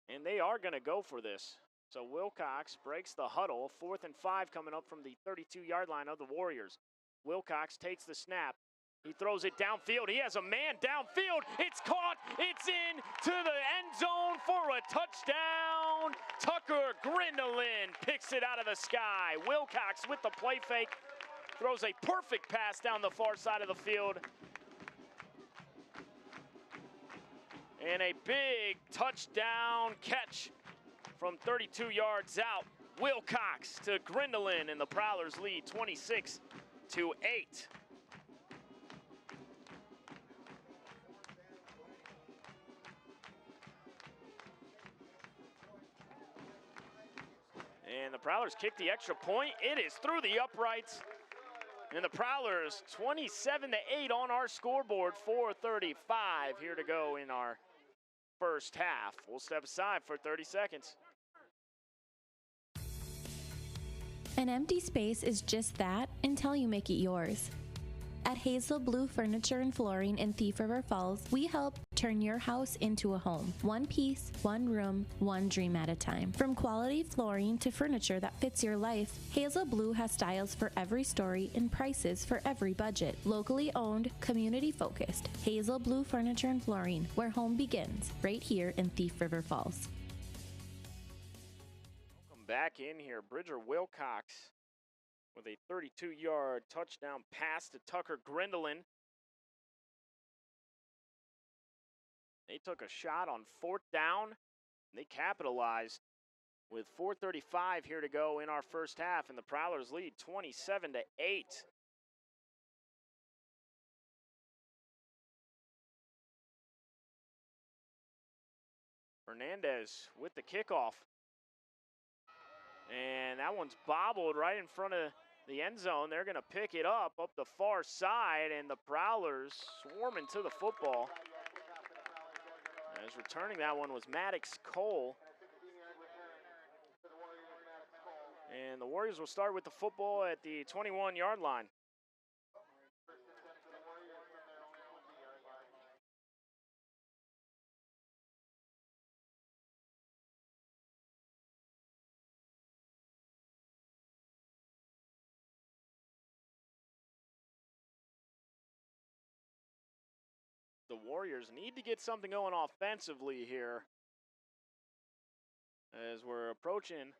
And they are going to go for this. So Wilcox breaks the huddle. 4th and 5 coming up from the 32-yard line of the Warriors. Wilcox takes the snap. He throws it downfield. He has a man downfield. It's caught. It's in to the end zone for a touchdown. Tucker Grindelin picks it out of the sky. Wilcox with the play fake. Throws a perfect pass down the far side of the field. And a big touchdown catch from 32 yards out. Wilcox to Grindelin, and the Prowlers lead 26-8. And the Prowlers kick the extra point. It is through the uprights. And the Prowlers 27-8 on our scoreboard. 4:35 here to go in our first half. We'll step aside for 30 seconds. An empty space is just that until you make it yours. At Hazel Blue Furniture and Flooring in Thief River Falls, we help turn your house into a home. One piece, one room, one dream at a time. From quality flooring to furniture that fits your life, Hazel Blue has styles for every story and prices for every budget. Locally owned, community focused. Hazel Blue Furniture and Flooring, where home begins, right here in Thief River Falls. Welcome back in here. Bridger Wilcox with a 32-yard touchdown pass to Tucker Grindelin. They took a shot on 4th down, and they capitalized with 4:35 here to go in our first half, and the Prowlers lead 27-8. Hernandez with the kickoff. And that one's bobbled right in front of the end zone. They're going to pick it up the far side, and the Prowlers swarming to the football. As returning that one was Maddox Cole. And the Warriors will start with the football at the 21-yard line. The Warriors need to get something going offensively here as we're approaching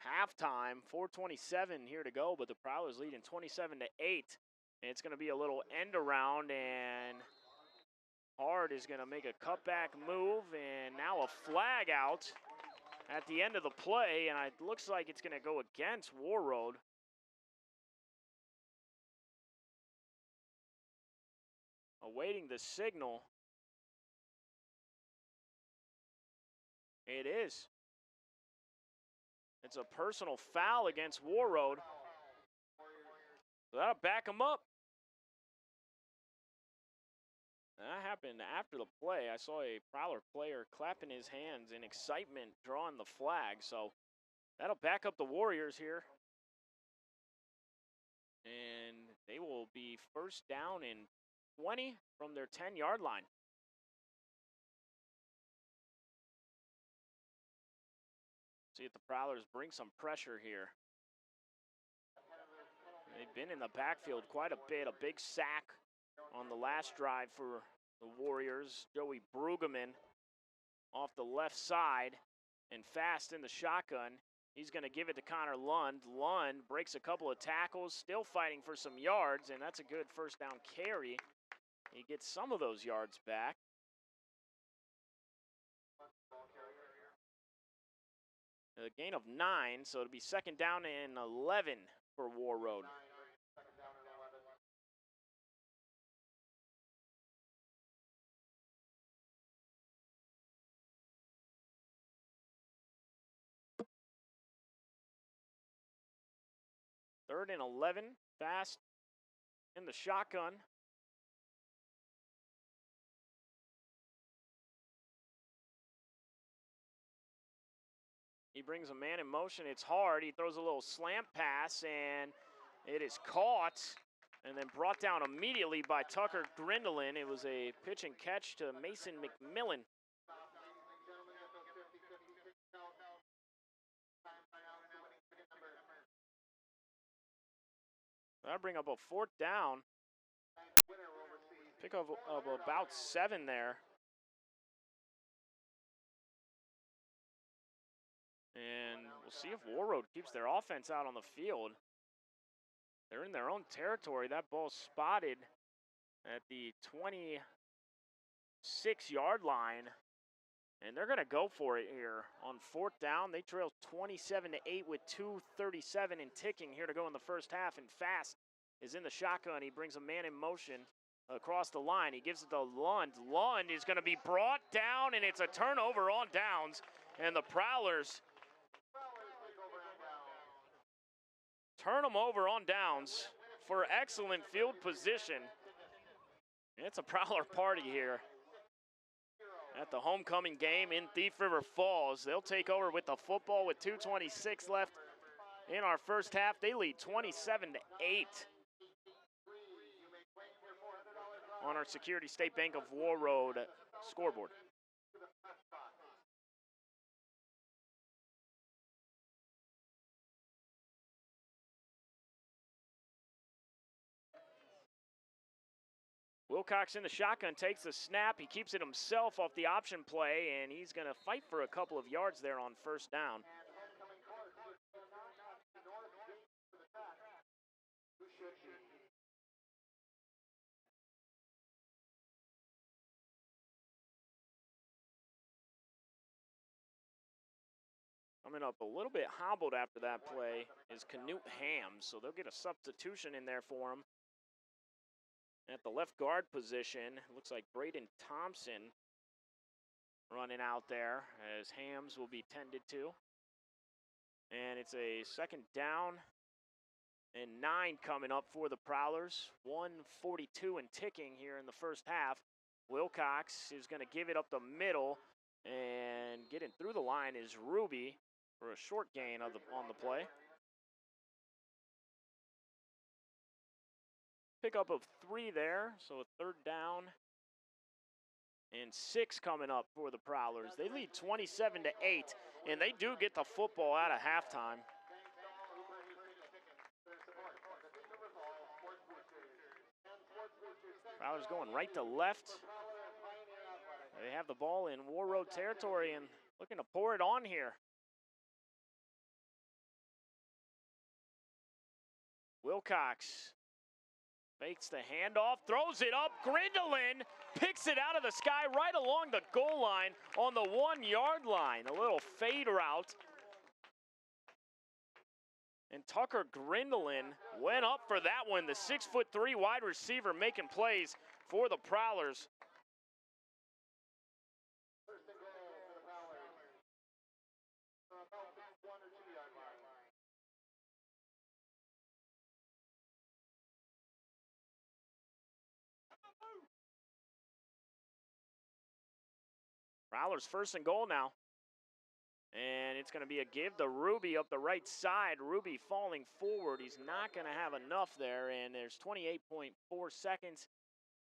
halftime. 4:27 here to go, but the Prowlers leading 27-8. And it's going to be a little end around, and Hard is going to make a cutback move, and now a flag out at the end of the play, and it looks like it's going to go against WARROAD. Awaiting the signal. It is. It's a personal foul against WARROAD. So that'll back him up. That happened after the play. I saw a Prowler player clapping his hands in excitement, drawing the flag. So that'll back up the Warriors here. And they will be first down and 20 from their 10-yard line. See if the Prowlers bring some pressure here. They've been in the backfield quite a bit. A big sack on the last drive for the Warriors. Joey Brueggemann off the left side. and Fast in the shotgun. He's going to give it to Connor Lund. Lund breaks a couple of tackles, still fighting for some yards, and that's a good first down carry. He gets some of those yards back. A gain of 9, so it'll be second down and 11 for Warroad. Third and 11, Fast in the shotgun. He brings a man in motion. It's hard. He throws a little slant pass, and it is caught and then brought down immediately by Tucker Grindelin. It was a pitch and catch to Mason McMillan. That'll bring up a fourth down. Pick up of about 7 there. And we'll see if Warroad keeps their offense out on the field. They're in their own territory. That ball's spotted at the 26-yard line. And they're going to go for it here on fourth down. They trail 27-8 with 2:37 and ticking here to go in the first half. And Fast is in the shotgun. He brings a man in motion across the line. He gives it to Lund. Lund is going to be brought down, and it's a turnover on downs. And the Prowlers turn them over on downs for excellent field position. It's a Prowler party here at the homecoming game in Thief River Falls. They'll take over with the football with 2:26 left in our first half. They lead 27-8 on our Security State Bank of Warroad scoreboard. Wilcox in the shotgun takes the snap. He keeps it himself off the option play, and he's going to fight for a couple of yards there on first down. Coming up a little bit hobbled after that play is Canute Hams, so they'll get a substitution in there for him. At the left guard position, looks like Braden Thompson running out there as Hams will be tended to. And it's a second down and 9 coming up for the Prowlers. 1:42 and ticking here in the first half. Wilcox is going to give it up the middle, and getting through the line is Ruby for a short gain on the play. Pickup of 3 there, so a third down and 6 coming up for the Prowlers. They lead 27-8, and they do get the football out of halftime. Prowlers going right to left. They have the ball in Warroad territory and looking to pour it on here. Wilcox fakes the handoff, throws it up. Grindelin picks it out of the sky right along the goal line on the 1-yard line. A little fade route. And Tucker Grindelin went up for that one. The 6'3" wide receiver making plays for the Prowlers. Prowlers first and goal now. And it's going to be a give to Ruby up the right side. Ruby falling forward. He's not going to have enough there. And there's 28.4 seconds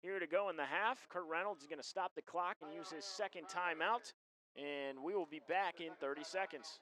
here to go in the half. Kurt Reynolds is going to stop the clock and use his second timeout. And we will be back in 30 seconds.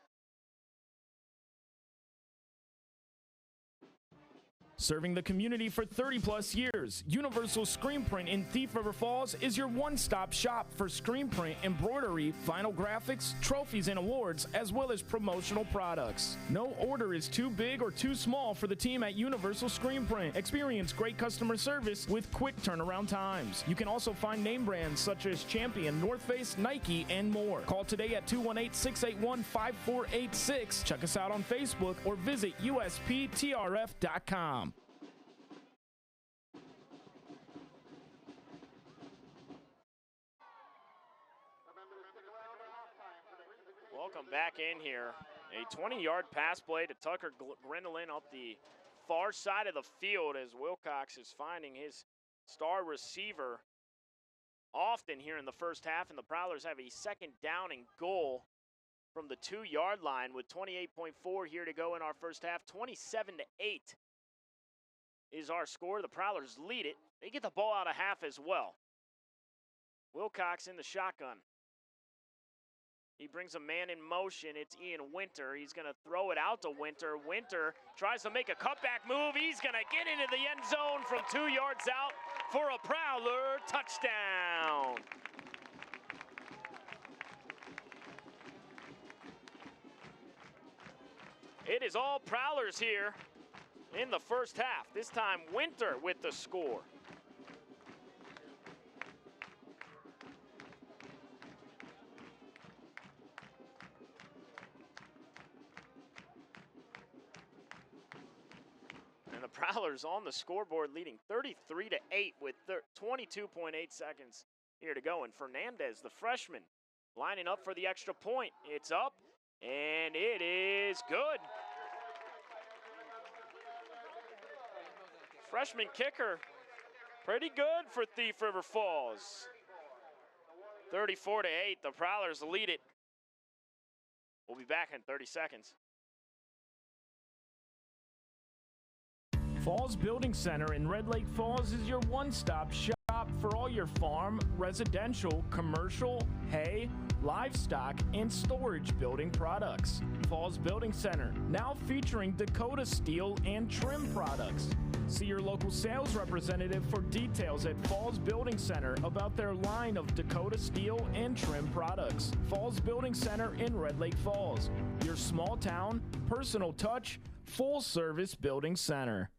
Serving the community for 30-plus years, Universal Screen Print in Thief River Falls is your one-stop shop for screen print, embroidery, vinyl graphics, trophies, and awards, as well as promotional products. No order is too big or too small for the team at Universal Screen Print. Experience great customer service with quick turnaround times. You can also find name brands such as Champion, North Face, Nike, and more. Call today at 218-681-5486. Check us out on Facebook or visit usptrf.com. Welcome back in here. A 20-yard pass play to Tucker Grindelin up the far side of the field as Wilcox is finding his star receiver often here in the first half, and the Prowlers have a second down and goal from the 2-yard line with 28.4 here to go in our first half. 27-8 is our score. The Prowlers lead it. They get the ball out of half as well. Wilcox in the shotgun. He brings a man in motion. It's Ian Winter. He's going to throw it out to Winter. Winter tries to make a cutback move. He's going to get into the end zone from 2 yards out for a Prowler touchdown. It is all Prowlers here in the first half. This time, Winter with the score. And the Prowlers on the scoreboard leading 33-8 with 22.8 seconds here to go. And Fernandez, the freshman, lining up for the extra point. It's up, and it is good. Freshman kicker, pretty good for Thief River Falls. 34-8, the Prowlers lead it. We'll be back in 30 seconds. Falls Building Center in Red Lake Falls is your one-stop shop for all your farm, residential, commercial, hay, livestock, and storage building products. Falls Building Center, now featuring Dakota steel and trim products. See your local sales representative for details at Falls Building Center about their line of Dakota steel and trim products. Falls Building Center in Red Lake Falls, your small town, personal touch, full-service building center.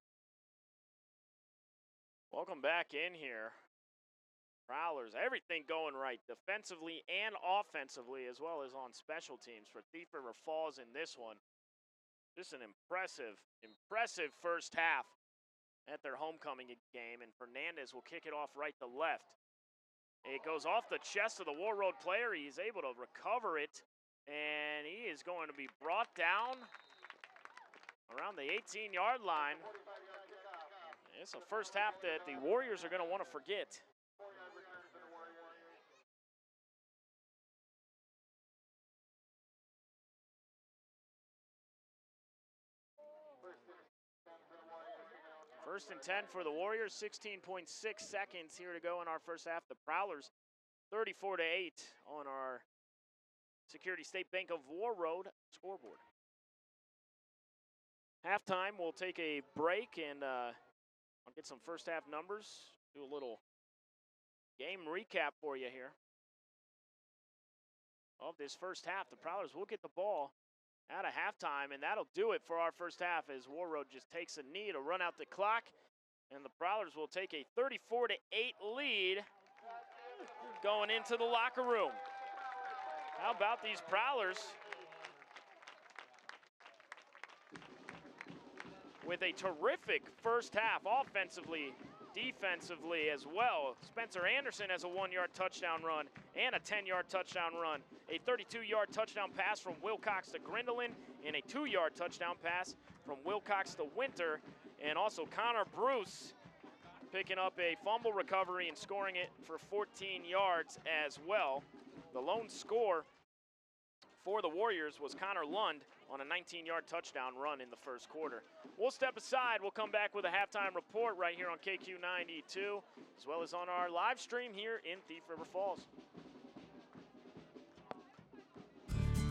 Welcome back in here. Prowlers, everything going right defensively and offensively, as well as on special teams for Thief River Falls in this one. Just an impressive first half at their homecoming game, and Fernandez will kick it off right to left. It goes off the chest of the WARROAD player. He's able to recover it, and he is going to be brought down around the 18-yard line. It's a first half that the Warriors are going to want to forget. First and 10 for the Warriors, 16.6 seconds here to go in our first half. The Prowlers, 34-8 on our Security State Bank of WARROAD scoreboard. Halftime, we'll take a break and I'll get some first half numbers, do a little game recap for you here of this first half. The Prowlers will get the ball out of halftime, and that'll do it for our first half as WARROAD just takes a knee to run out the clock, and the Prowlers will take a 34-8 lead going into the locker room. How about these Prowlers with a terrific first half offensively, defensively as well. Spencer Anderson has a 1-yard touchdown run and a 10-yard touchdown run. A 32-yard touchdown pass from Wilcox to Grindelin and a 2-yard touchdown pass from Wilcox to Winter. And also Connor Bruce picking up a fumble recovery and scoring it for 14 yards as well. The lone score for the Warriors was Connor Lund on a 19-yard touchdown run in the first quarter. We'll step aside. We'll come back with a halftime report right here on KQ92, as well as on our live stream here in Thief River Falls.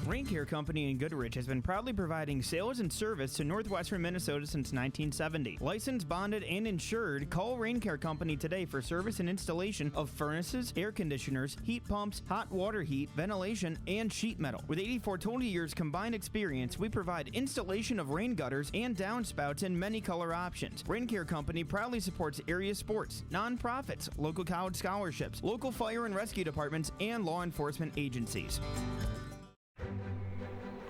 Rain Care Company in Goodrich has been proudly providing sales and service to northwestern Minnesota since 1970. Licensed, bonded, and insured, call Rain Care Company today for service and installation of furnaces, air conditioners, heat pumps, hot water heat, ventilation, and sheet metal. With 84 total years combined experience, we provide installation of rain gutters and downspouts in many color options. Rain Care Company proudly supports area sports, nonprofits, local college scholarships, local fire and rescue departments, and law enforcement agencies.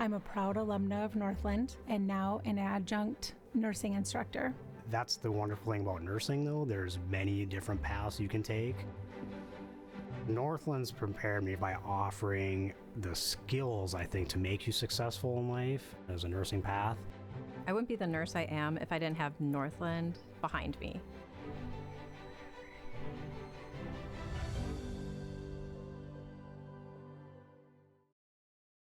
I'm a proud alumna of Northland and now an adjunct nursing instructor. That's the wonderful thing about nursing, though. There's many different paths you can take. Northland's prepared me by offering the skills, I think, to make you successful in life as a nursing path. I wouldn't be the nurse I am if I didn't have Northland behind me.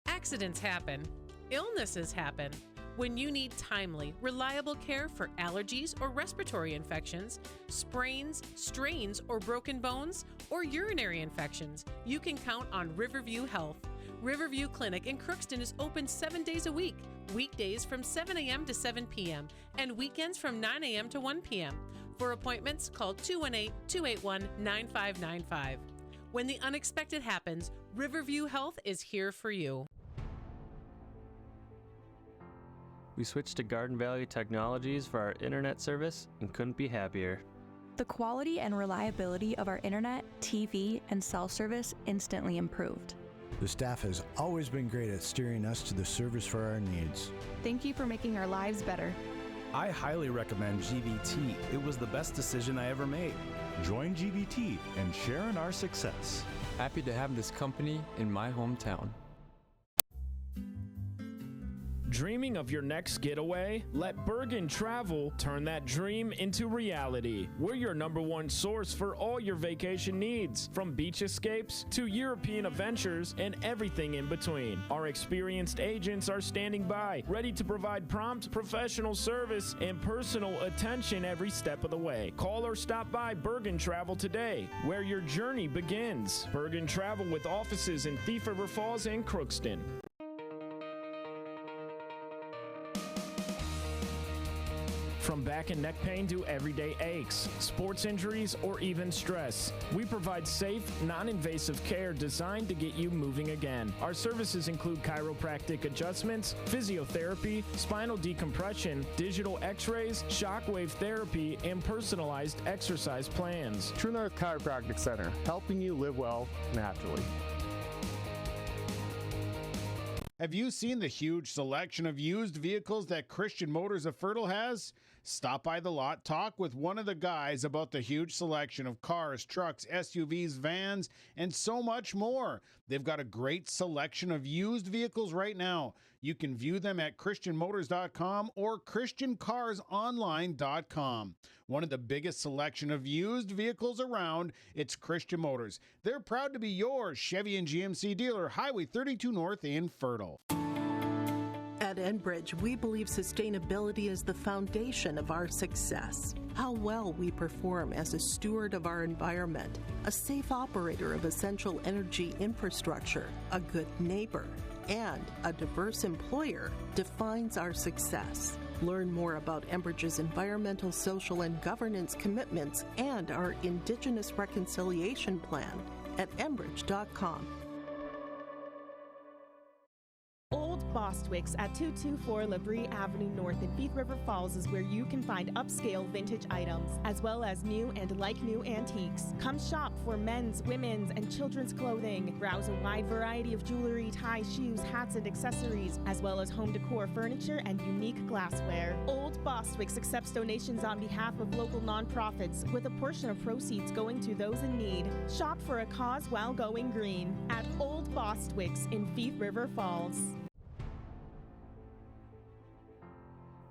Accidents happen. Illnesses happen. When you need timely, reliable care for allergies or respiratory infections, sprains, strains, or broken bones, or urinary infections, you can count on Riverview Health. Riverview Clinic in Crookston is open 7 days a week, weekdays from 7 a.m. to 7 p.m., and weekends from 9 a.m. to 1 p.m. For appointments, call 218-281-9595. When the unexpected happens, Riverview Health is here for you. We switched to Garden Valley Technologies for our internet service and couldn't be happier. The quality and reliability of our internet, TV, and cell service instantly improved. The staff has always been great at steering us to the service for our needs. Thank you for making our lives better. I highly recommend GVT. It was the best decision I ever made. Join GVT and share in our success. Happy to have this company in my hometown. Dreaming of your next getaway? Let Bergen Travel turn that dream into reality. We're your #1 source for all your vacation needs, from beach escapes to European adventures and everything in between. Our experienced agents are standing by, ready to provide prompt professional service and personal attention every step of the way. Call or stop by Bergen Travel today, where your journey begins. Bergen Travel, with offices in Thief River Falls and Crookston. From back and neck pain to everyday aches, sports injuries, or even stress, we provide safe, non-invasive care designed to get you moving again. Our services include chiropractic adjustments, physiotherapy, spinal decompression, digital x-rays, shockwave therapy, and personalized exercise plans. True North Chiropractic Center, helping you live well naturally. Have you seen the huge selection of used vehicles that Christian Motors of Fertile has? Stop by the lot, talk with one of the guys about the huge selection of cars, trucks, SUVs, vans, and so much more. They've got a great selection of used vehicles right now. You can view them at christianmotors.com or christiancarsonline.com. One of the biggest selection of used vehicles around, it's Christian Motors. They're proud to be your Chevy and GMC dealer, Highway 32 North in Fertile. At Enbridge, we believe sustainability is the foundation of our success. How well we perform as a steward of our environment, a safe operator of essential energy infrastructure, a good neighbor, and a diverse employer defines our success. Learn more about Enbridge's environmental, social, and governance commitments and our Indigenous Reconciliation Plan at enbridge.com. Bostwick's at 224 Labrie Avenue North in Thief River Falls is where you can find upscale vintage items, as well as new and like-new antiques. Come shop for men's, women's, and children's clothing. Browse a wide variety of jewelry, ties, shoes, hats, and accessories, as well as home decor furniture and unique glassware. Old Bostwick's accepts donations on behalf of local nonprofits, with a portion of proceeds going to those in need. Shop for a cause while going green at Old Bostwick's in Thief River Falls.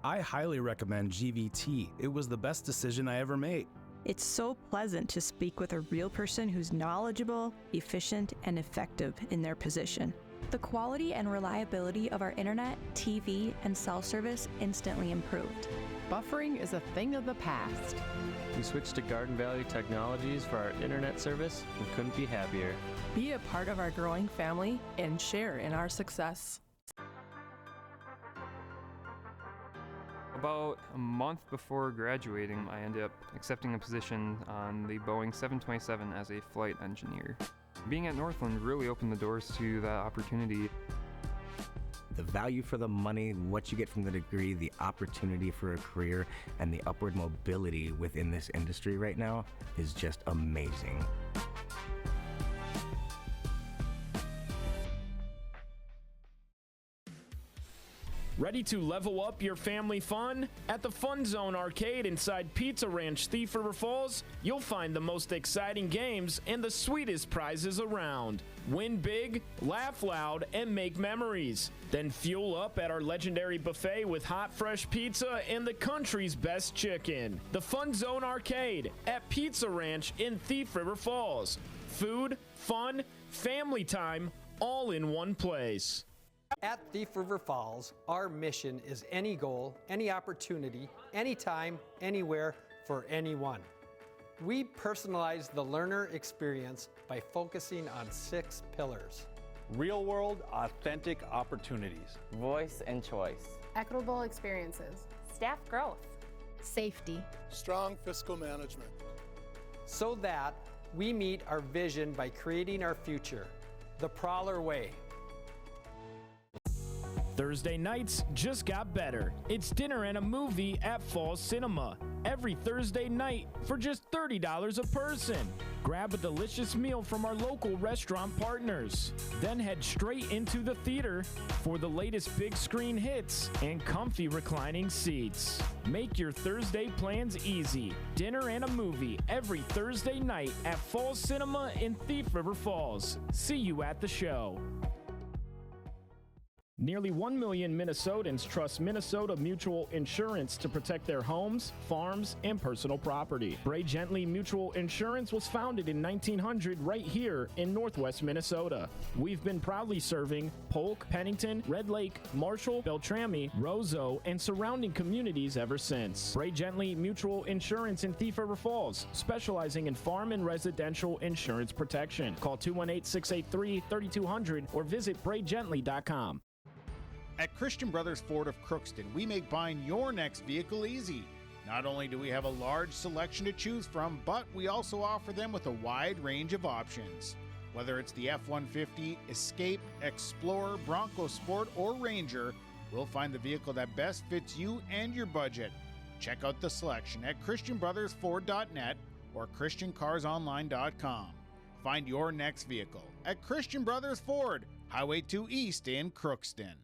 I highly recommend GVT. It was the best decision I ever made. It's so pleasant to speak with a real person who's knowledgeable, efficient, and effective in their position. The quality and reliability of our internet, TV, and cell service instantly improved. Buffering is a thing of the past. We switched to Garden Valley Technologies for our internet service and couldn't be happier. Be a part of our growing family and share in our success. About a month before graduating, I ended up accepting a position on the Boeing 727 as a flight engineer. Being at Northland really opened the doors to that opportunity. The value for the money, what you get from the degree, the opportunity for a career, and the upward mobility within this industry right now is just amazing. Ready to level up your family fun? At the Fun Zone Arcade inside Pizza Ranch, Thief River Falls, you'll find the most exciting games and the sweetest prizes around. Win big, laugh loud, and make memories. Then fuel up at our legendary buffet with hot, fresh pizza and the country's best chicken. The Fun Zone Arcade at Pizza Ranch in Thief River Falls. Food, fun, family time, all in one place. At Thief River Falls, our mission is any goal, any opportunity, anytime, anywhere, for anyone. We personalize the learner experience by focusing on 6 pillars. Real-world, authentic opportunities. Voice and choice. Equitable experiences. Staff growth. Safety. Strong fiscal management. So that we meet our vision by creating our future, the Prowler way. Thursday nights just got better. It's dinner and a movie at Falls Cinema. Every Thursday night for just $30 a person. Grab a delicious meal from our local restaurant partners. Then head straight into the theater for the latest big screen hits and comfy reclining seats. Make your Thursday plans easy. Dinner and a movie every Thursday night at Falls Cinema in Thief River Falls. See you at the show. Nearly 1 million Minnesotans trust Minnesota Mutual Insurance to protect their homes, farms, and personal property. Bray Gently Mutual Insurance was founded in 1900 right here in Northwest Minnesota. We've been proudly serving Polk, Pennington, Red Lake, Marshall, Beltrami, Roseau, and surrounding communities ever since. Bray Gently Mutual Insurance in Thief River Falls, specializing in farm and residential insurance protection. Call 218-683-3200 or visit braygently.com. At Christian Brothers Ford of Crookston, we make buying your next vehicle easy. Not only do we have a large selection to choose from, but we also offer them with a wide range of options. Whether it's the F-150, Escape, Explorer, Bronco Sport, or Ranger, we'll find the vehicle that best fits you and your budget. Check out the selection at ChristianBrothersFord.net or ChristianCarsOnline.com. Find your next vehicle at Christian Brothers Ford, Highway 2 East in Crookston.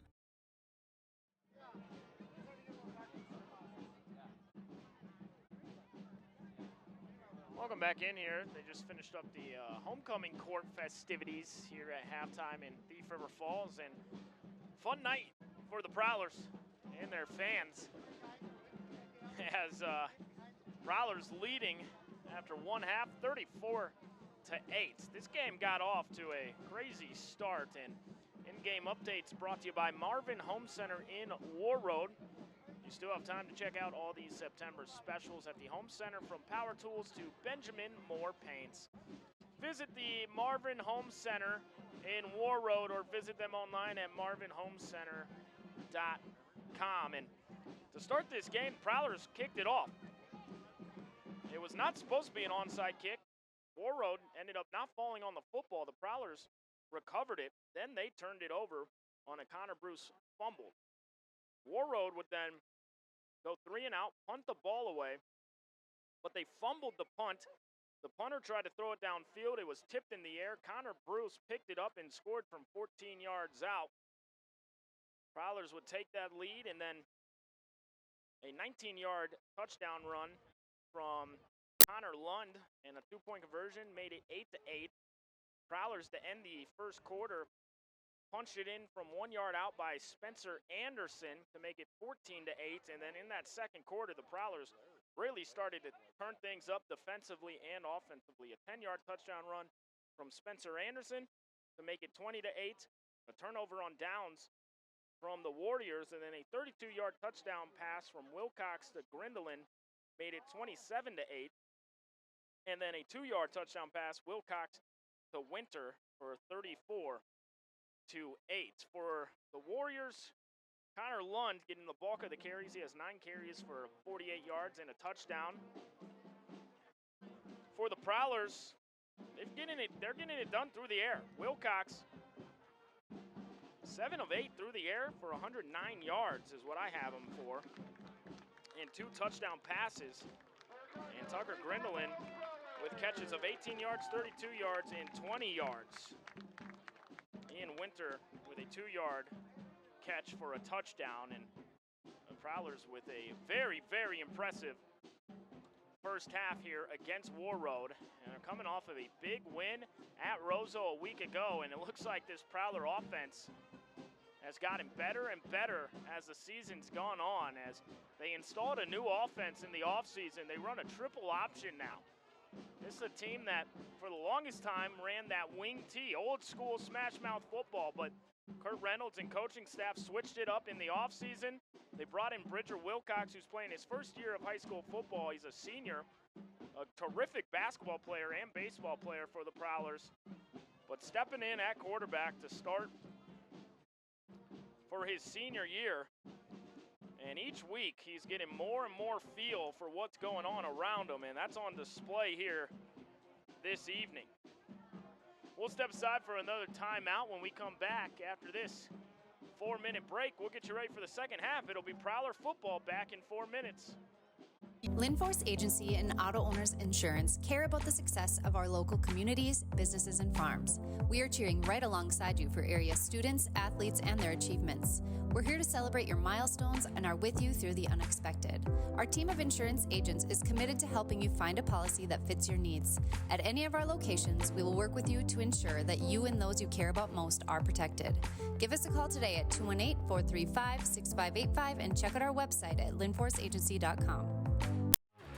Welcome back in here. They just finished up the homecoming court festivities here at halftime in Thief River Falls, and fun night for the Prowlers and their fans as Prowlers leading after one half, 34-8. This game got off to a crazy start, and in-game updates brought to you by Marvin Home Center in Warroad. You still have time to check out all these September specials at the Home Center, from power tools to Benjamin Moore paints. Visit the Marvin Home Center in Warroad or visit them online at marvinhomecenter.com. And to start this game, Prowlers kicked it off. It was not supposed to be an onside kick. Warroad ended up not falling on the football. The Prowlers recovered it. Then they turned it over on a Connor Bruce fumble. Warroad would then go 3 and out, punt the ball away, but they fumbled the punt. The punter tried to throw it downfield. It was tipped in the air. Connor Bruce picked it up and scored from 14 yards out. Prowlers would take that lead, and then a 19-yard touchdown run from Connor Lund and a 2-point conversion made it 8-8. Prowlers, to end the first quarter, punched it in from 1 yard out by Spencer Anderson to make it 14-8. And then in that second quarter, the Prowlers really started to turn things up defensively and offensively. A 10-yard touchdown run from Spencer Anderson to make it 20-8. A turnover on downs from the Warriors, and then a 32-yard touchdown pass from Wilcox to Grindelin made it 27-8. And then a 2-yard touchdown pass, Wilcox to Winter for 34-8. For the Warriors, Connor Lund getting the bulk of the carries. He has 9 carries for 48 yards and a touchdown. For the Prowlers, they're getting it done through the air. Wilcox, 7 of 8 through the air for 109 yards is what I have him for. And 2 touchdown passes. And Tucker Grindelin with catches of 18 yards, 32 yards, and 20 yards. Ian Winter with a 2-yard catch for a touchdown. And the Prowlers with a very, very impressive first half here against Warroad. And they're coming off of a big win at Roseau a week ago. And it looks like this Prowler offense has gotten better and better as the season's gone on. As they installed a new offense in the offseason, they run a triple option now. This is a team that, for the longest time, ran that wing T, old school smash mouth football, but Kurt Reynolds and coaching staff switched it up in the offseason. They brought in Bridger Wilcox, who's playing his first year of high school football. He's a senior, a terrific basketball player and baseball player for the Prowlers, but stepping in at quarterback to start for his senior year. And each week, he's getting more and more feel for what's going on around him, and that's on display here this evening. We'll step aside for another timeout. When we come back after this 4-minute break, we'll get you ready for the second half. It'll be Prowler football back in 4 minutes. Linforce Agency and Auto Owners Insurance care about the success of our local communities, businesses, and farms. We are cheering right alongside you for area students, athletes, and their achievements. We're here to celebrate your milestones and are with you through the unexpected. Our team of insurance agents is committed to helping you find a policy that fits your needs. At any of our locations, we will work with you to ensure that you and those you care about most are protected. Give us a call today at 218-435-6585 and check out our website at linforceagency.com.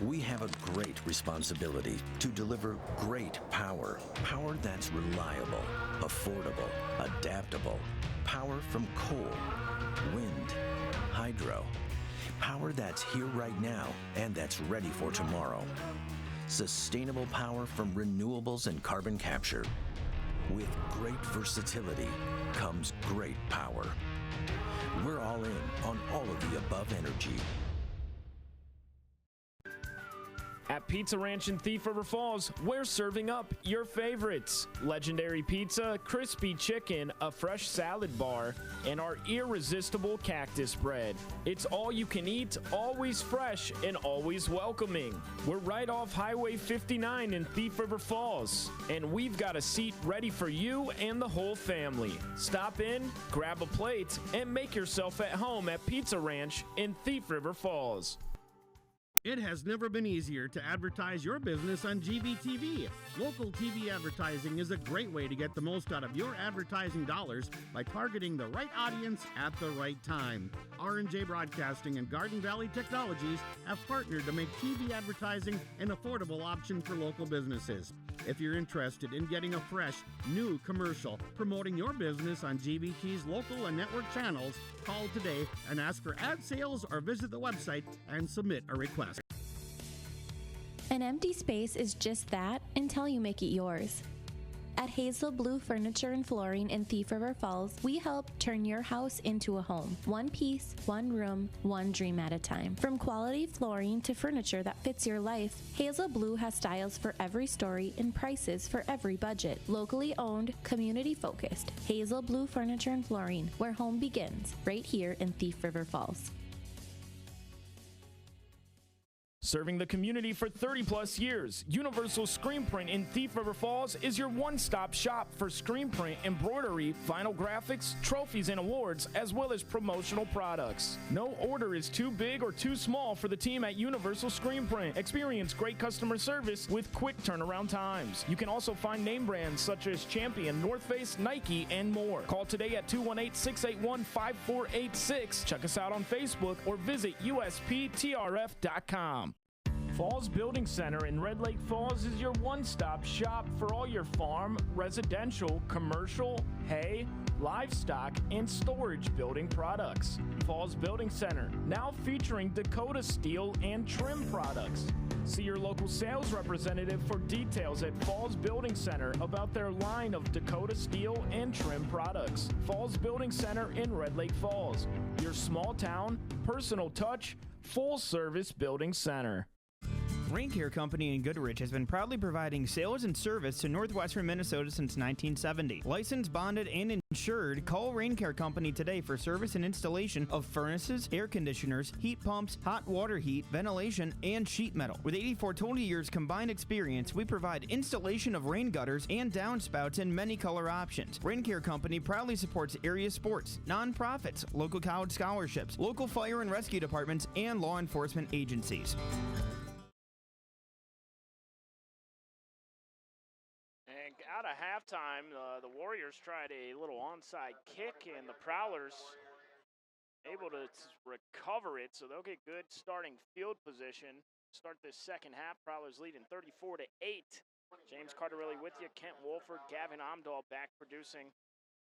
We have a great responsibility to deliver great power. Power that's reliable, affordable, adaptable. Power from coal, wind, hydro. Power that's here right now and that's ready for tomorrow. Sustainable power from renewables and carbon capture. With great versatility comes great power. We're all in on all of the above energy. At Pizza Ranch in Thief River Falls, we're serving up your favorites. Legendary pizza, crispy chicken, a fresh salad bar, and our irresistible cactus bread. It's all you can eat, always fresh, and always welcoming. We're right off Highway 59 in Thief River Falls, and we've got a seat ready for you and the whole family. Stop in, grab a plate, and make yourself at home at Pizza Ranch in Thief River Falls. It has never been easier to advertise your business on GVTV. Local TV advertising is a great way to get the most out of your advertising dollars by targeting the right audience at the right time. R&J Broadcasting and Garden Valley Technologies have partnered to make TV advertising an affordable option for local businesses. If you're interested in getting a fresh, new commercial promoting your business on GVT's local and network channels, call today and ask for ad sales or visit the website and submit a request. An empty space is just that until you make it yours. At Hazel Blue Furniture and Flooring in Thief River Falls, we help turn your house into a home. One piece, one room, one dream at a time. From quality flooring to furniture that fits your life, Hazel Blue has styles for every story and prices for every budget. Locally owned, community focused. Hazel Blue Furniture and Flooring, where home begins, right here in Thief River Falls. Serving the community for 30-plus years, Universal Screen Print in Thief River Falls is your one-stop shop for screen print, embroidery, vinyl graphics, trophies, and awards, as well as promotional products. No order is too big or too small for the team at Universal Screen Print. Experience great customer service with quick turnaround times. You can also find name brands such as Champion, North Face, Nike, and more. Call today at 218-681-5486. Check us out on Facebook or visit usptrf.com. Falls Building Center in Red Lake Falls is your one-stop shop for all your farm, residential, commercial, hay, livestock, and storage building products. Falls Building Center, now featuring Dakota steel and trim products. See your local sales representative for details at Falls Building Center about their line of Dakota steel and trim products. Falls Building Center in Red Lake Falls, your small town, personal touch, full service building center. Rain Care Company in Goodrich has been proudly providing sales and service to northwestern Minnesota since 1970. Licensed, bonded, and insured, call Rain Care Company today for service and installation of furnaces, air conditioners, heat pumps, hot water heat, ventilation, and sheet metal. With 84 total years combined experience, we provide installation of rain gutters and downspouts in many color options. Rain Care Company proudly supports area sports, nonprofits, local college scholarships, local fire and rescue departments, and law enforcement agencies. And out of halftime, the Warriors tried a little onside kick, and the Prowlers able to recover it, so they'll get good starting field position. Start this second half. Prowlers leading 34-8. James Cardarelli with you, Kent Wolford, Gavin Amdahl back producing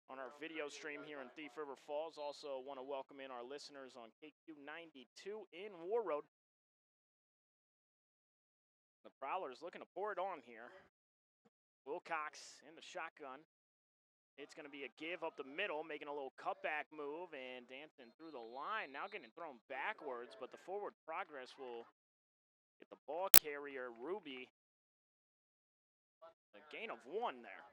on our video stream here in Thief River Falls. Also want to welcome in our listeners on KQ92 in Warroad. The Prowlers looking to pour it on here. Wilcox in the shotgun. It's going to be a give up the middle, making a little cutback move and dancing through the line. Now getting thrown backwards, but the forward progress will get the ball carrier, Ruby, a gain of 1 there.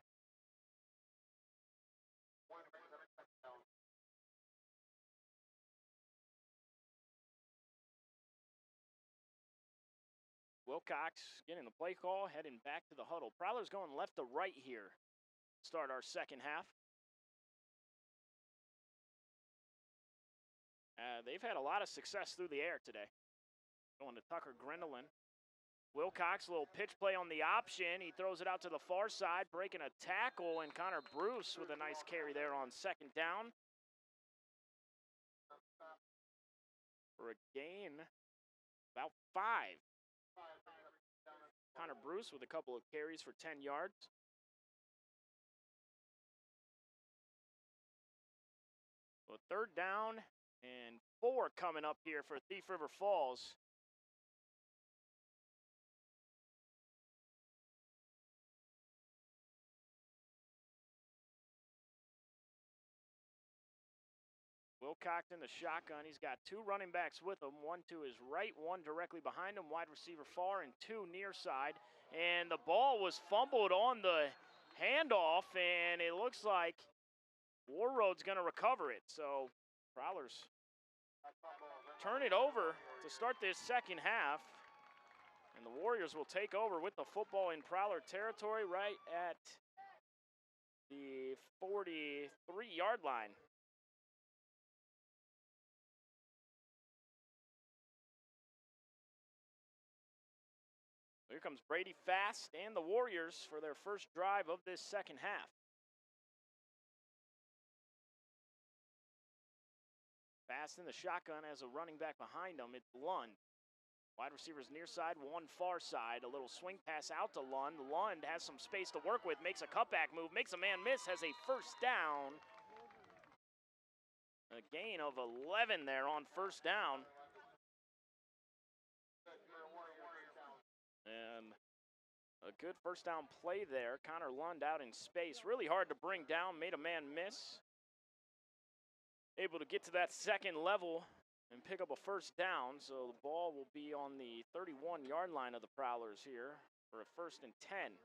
Wilcox getting the play call, heading back to the huddle. Prowlers going left to right here. Start our second half. They've had a lot of success through the air today. Going to Tucker Grendelin. Wilcox, little pitch play on the option. He throws it out to the far side, breaking a tackle, and Connor Bruce with a nice carry there on second down. For a gain, about 5. Connor Bruce with a couple of carries for 10 yards. So third down and 4 coming up here for Thief River Falls. Wilcox in the shotgun. He's got 2 running backs with him. 1 to his right, 1 directly behind him. Wide receiver far and 2 near side. And the ball was fumbled on the handoff, and it looks like Warroad's going to recover it. So Prowlers turn it over to start this second half. And the Warriors will take over with the football in Prowler territory right at the 43-yard line. Here comes Brady Fast and the Warriors for their first drive of this second half. Fast in the shotgun as a running back behind him. It's Lund. Wide receivers near side, 1 far side. A little swing pass out to Lund. Lund has some space to work with, makes a cutback move, makes a man miss, has a first down. A gain of 11 there on first down. And a good first down play there. Connor Lund out in space. Really hard to bring down, made a man miss. Able to get to that second level and pick up a first down. So the ball will be on the 31-yard line of the Prowlers here for a 1st and 10.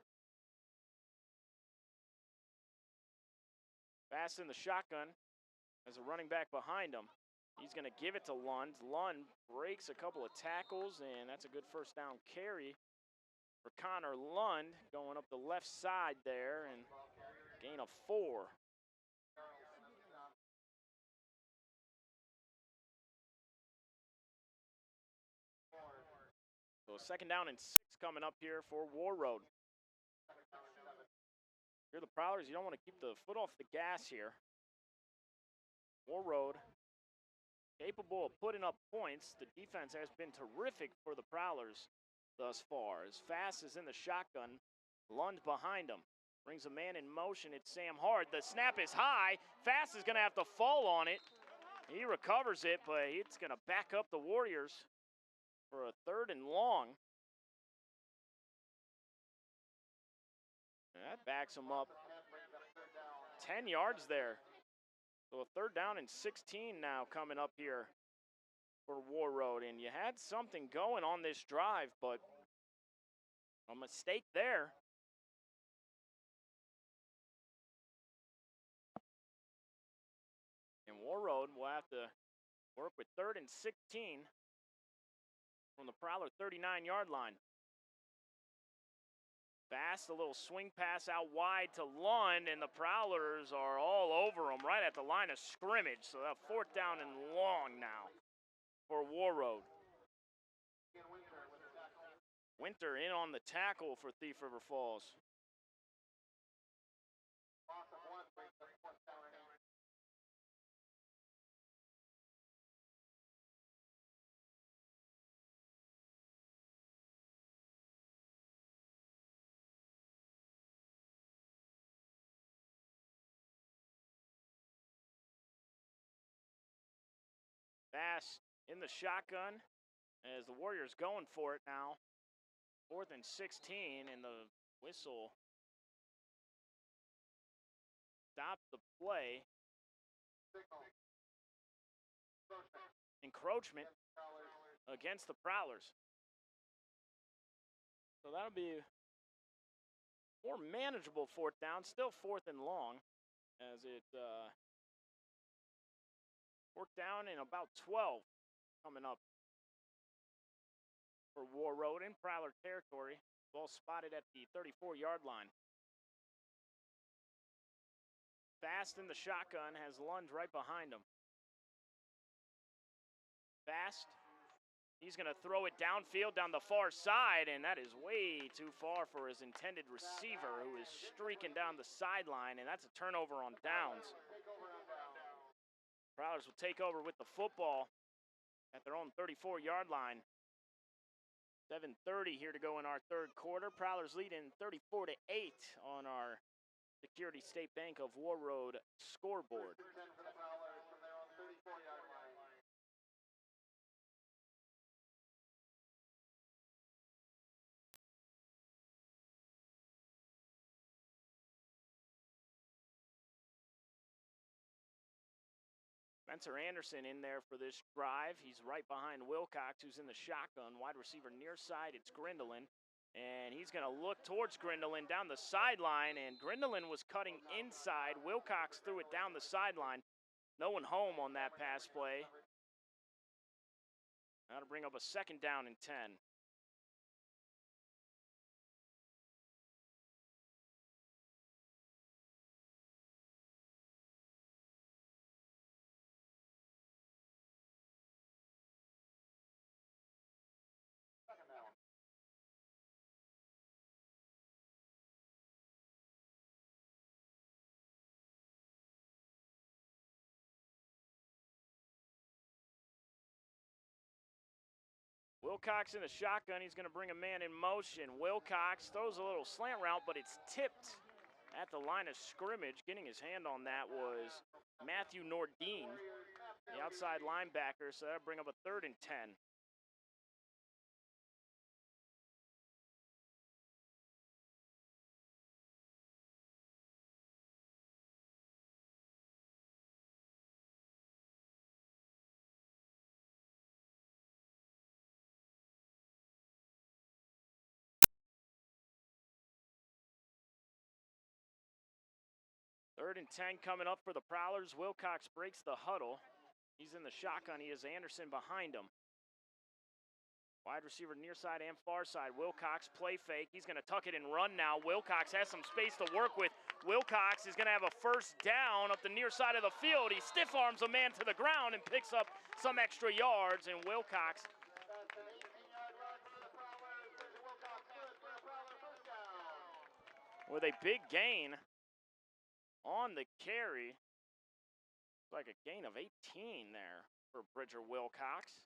Fast in the shotgun as a running back behind him. He's going to give it to Lund. Lund breaks a couple of tackles, and that's a good first down carry for Connor Lund, going up the left side there, and gain of 4. So a second down and 6 coming up here for Warroad. Here the Prowlers, you don't want to keep the foot off the gas here. Warroad capable of putting up points. The defense has been terrific for the Prowlers thus far. As Fast is in the shotgun, Lund behind him. Brings a man in motion. It's Sam Hard. The snap is high. Fast is going to have to fall on it. He recovers it, but it's going to back up the Warriors for a 3rd and long. That backs them up 10 yards there. So a 3rd down and 16 now coming up here for Warroad. And you had something going on this drive, but a mistake there. And Warroad will have to work with 3rd and 16 from the Prowler 39-yard line. Fast, a little swing pass out wide to Lund, and the Prowlers are all over him right at the line of scrimmage. So that 4th down and long now for Warroad. Winter in on the tackle for Thief River Falls. Bass in the shotgun as the Warriors going for it now. 4th and 16, and the whistle stopped the play. Encroachment against the Prowlers. So that'll be more manageable 4th down, still 4th and long, as it 4th down and about 12 coming up for Warroad in Prowler territory. Ball spotted at the 34-yard line. Fast in the shotgun, has Lund right behind him. Fast, he's going to throw it downfield down the far side, and that is way too far for his intended receiver, who is streaking down the sideline, and that's a turnover on downs. Prowlers will take over with the football at their own 34-yard line. 7:30 here to go in our 3rd quarter. Prowlers leading 34-8 on our Security State Bank of Warroad scoreboard. Spencer Anderson in there for this drive. He's right behind Wilcox, who's in the shotgun. Wide receiver near side, it's Grindelin. And he's going to look towards Grindelin down the sideline. And Grindelin was cutting inside. Wilcox threw it down the sideline. No one home on that pass play. That'll bring up a 2nd down and 10. Wilcox in the shotgun. He's going to bring a man in motion. Wilcox throws a little slant route, but it's tipped at the line of scrimmage. Getting his hand on that was Matthew Nordine, the outside linebacker, so that'll bring up a 3rd and 10. Third and 10 coming up for the Prowlers. Wilcox breaks the huddle. He's in the shotgun. He has Anderson behind him. Wide receiver near side and far side. Wilcox play fake. He's going to tuck it and run now. Wilcox has some space to work with. Wilcox is going to have a 1st down up the near side of the field. He stiff arms a man to the ground and picks up some extra yards. And Wilcox with a big gain on the carry. Like a gain of 18 there for Bridger Wilcox.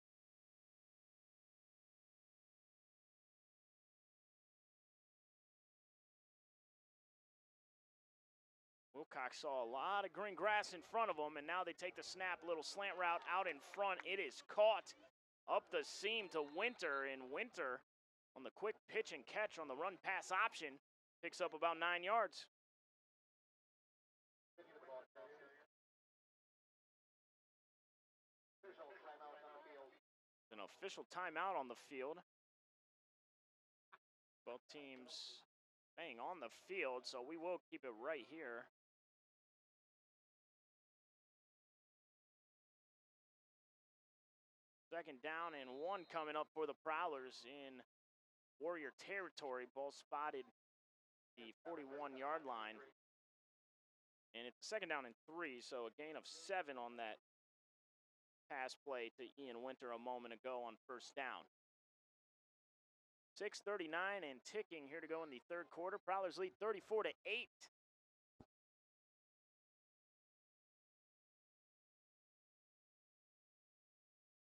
Wilcox saw a lot of green grass in front of him, and now they take the snap, little slant route out in front. It is caught up the seam to Winter, and Winter on the quick pitch and catch on the run pass option picks up about 9 yards. An official timeout on the field. Both teams staying on the field, so we will keep it right here. Second down and 1 coming up for the Prowlers in Warrior territory. Ball spotted the 41-yard line. And it's second down and 3, so a gain of 7 on that pass play to Ian Winter a moment ago on first down. 6:39 and ticking here to go in the third quarter. Prowlers lead 34-8.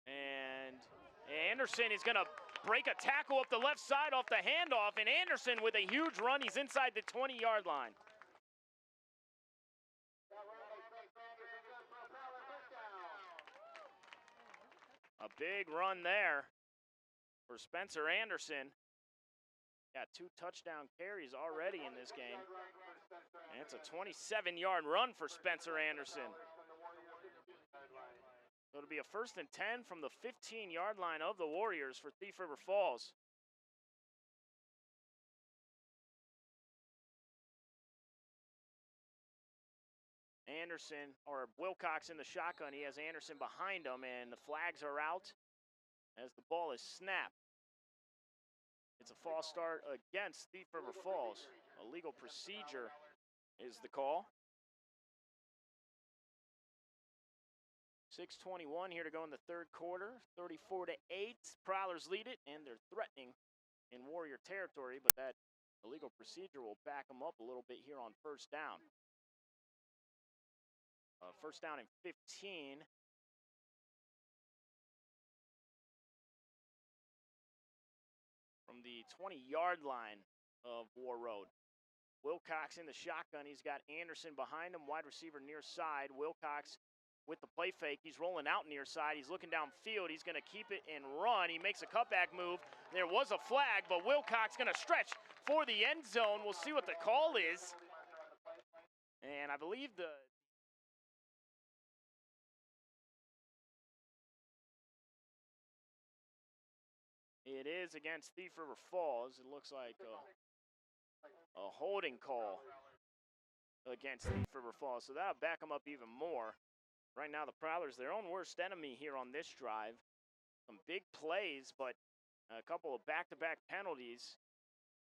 And Anderson is going to break a tackle up the left side off the handoff, and Anderson with a huge run. He's inside the 20-yard line. A big run there for Spencer Anderson. Got 2 touchdown carries already in this game. And it's a 27-yard run for Spencer Anderson. So it'll be a 1st and 10 from the 15-yard line of the Warriors for Thief River Falls. Anderson, or Wilcox in the shotgun. He has Anderson behind him, and the flags are out as the ball is snapped. It's a false start against Thief River Falls. A legal procedure is the call. 6:21 here to go in the third quarter. 34-8. Prowlers lead it, and they're threatening in Warrior territory, but that illegal procedure will back them up a little bit here on first down. First down and 15. From the 20-yard line of Warroad. Wilcox in the shotgun. He's got Anderson behind him, wide receiver near side. Wilcox with the play fake. He's rolling out near side. He's looking downfield. He's going to keep it and run. He makes a cutback move. There was a flag, but Wilcox going to stretch for the end zone. We'll see what the call is. And I believe it is against Thief River Falls. It looks like a holding call against Thief River Falls. So that'll back them up even more. Right now, the Prowlers, their own worst enemy here on this drive. Some big plays, but a couple of back-to-back penalties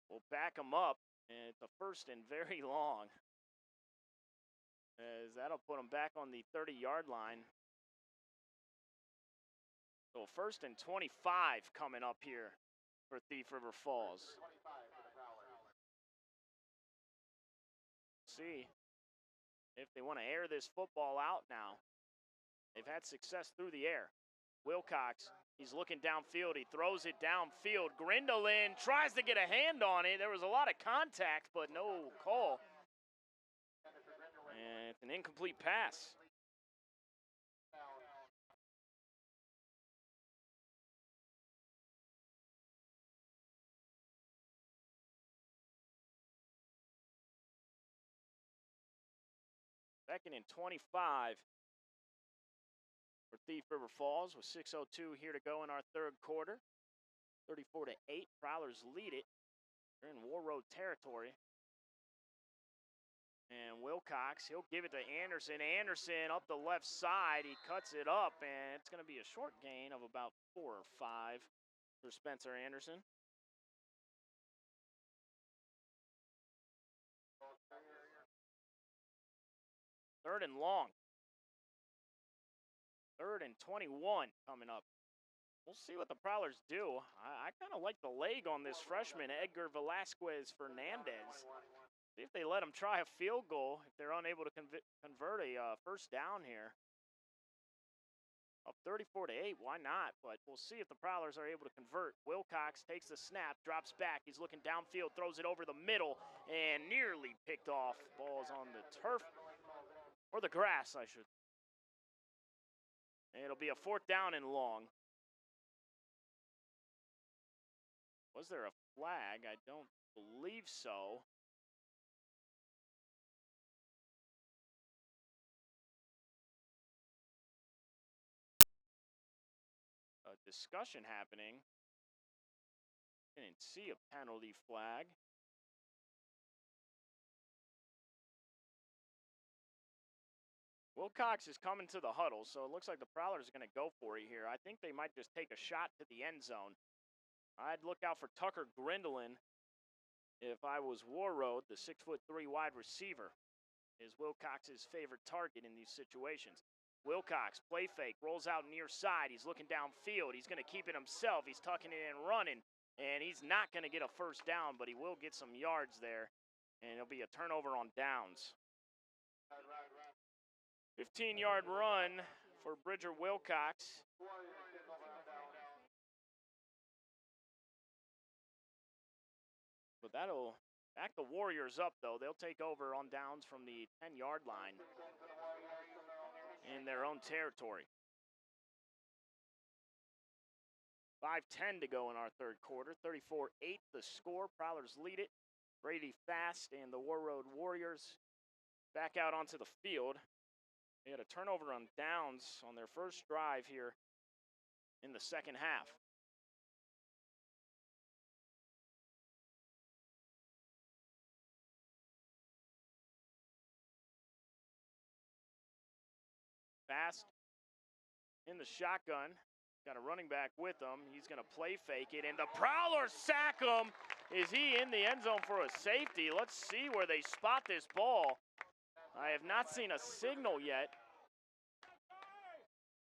will back them up. And it's a 1st and very long, as that'll put them back on the 30-yard line. So 1st and 25 coming up here for Thief River Falls. See if they want to air this football out now. They've had success through the air. Wilcox, he's looking downfield. He throws it downfield. Grindelin tries to get a hand on it. There was a lot of contact, but no call. And it's an incomplete pass. Second and 25 for Thief River Falls with 6:02 here to go in our third quarter. 34-8. Prowlers lead it. They're in Warroad territory. And Wilcox, he'll give it to Anderson. Anderson up the left side. He cuts it up, and it's going to be a short gain of about 4 or 5 for Spencer Anderson. Third and long. 3rd and 21 coming up. We'll see what the Prowlers do. I kind of like the leg on this freshman, Edgar Velasquez Fernandez. See if they let him try a field goal if they're unable to convert a first down here. Up 34-8, why not? But we'll see if the Prowlers are able to convert. Wilcox takes the snap, drops back. He's looking downfield, throws it over the middle, and nearly picked off. Ball's on the turf, or the grass, I should. And it'll be a 4th down and long. Was there a flag? I don't believe so. A discussion happening. Didn't see a penalty flag. Wilcox is coming to the huddle, so it looks like the Prowlers are going to go for it here. I think they might just take a shot to the end zone. I'd look out for Tucker Grindelin if I was Warroad, the 6'3" wide receiver, is Wilcox's favorite target in these situations. Wilcox, play fake, rolls out near side. He's looking downfield. He's going to keep it himself. He's tucking it in, running, and he's not going to get a first down, but he will get some yards there, and it'll be a turnover on downs. 15-yard run for Bridger Wilcox. But that'll back the Warriors up, though. They'll take over on downs from the 10-yard line in their own territory. 5:10 to go in our third quarter. 34-8 the score. Prowlers lead it. Brady Fast and the Warroad Warriors back out onto the field. They had a turnover on downs on their first drive here in the second half. Fast in the shotgun. Got a running back with him. He's going to play fake it, and the Prowlers sack him. Is he in the end zone for a safety? Let's see where they spot this ball. I have not seen a signal yet.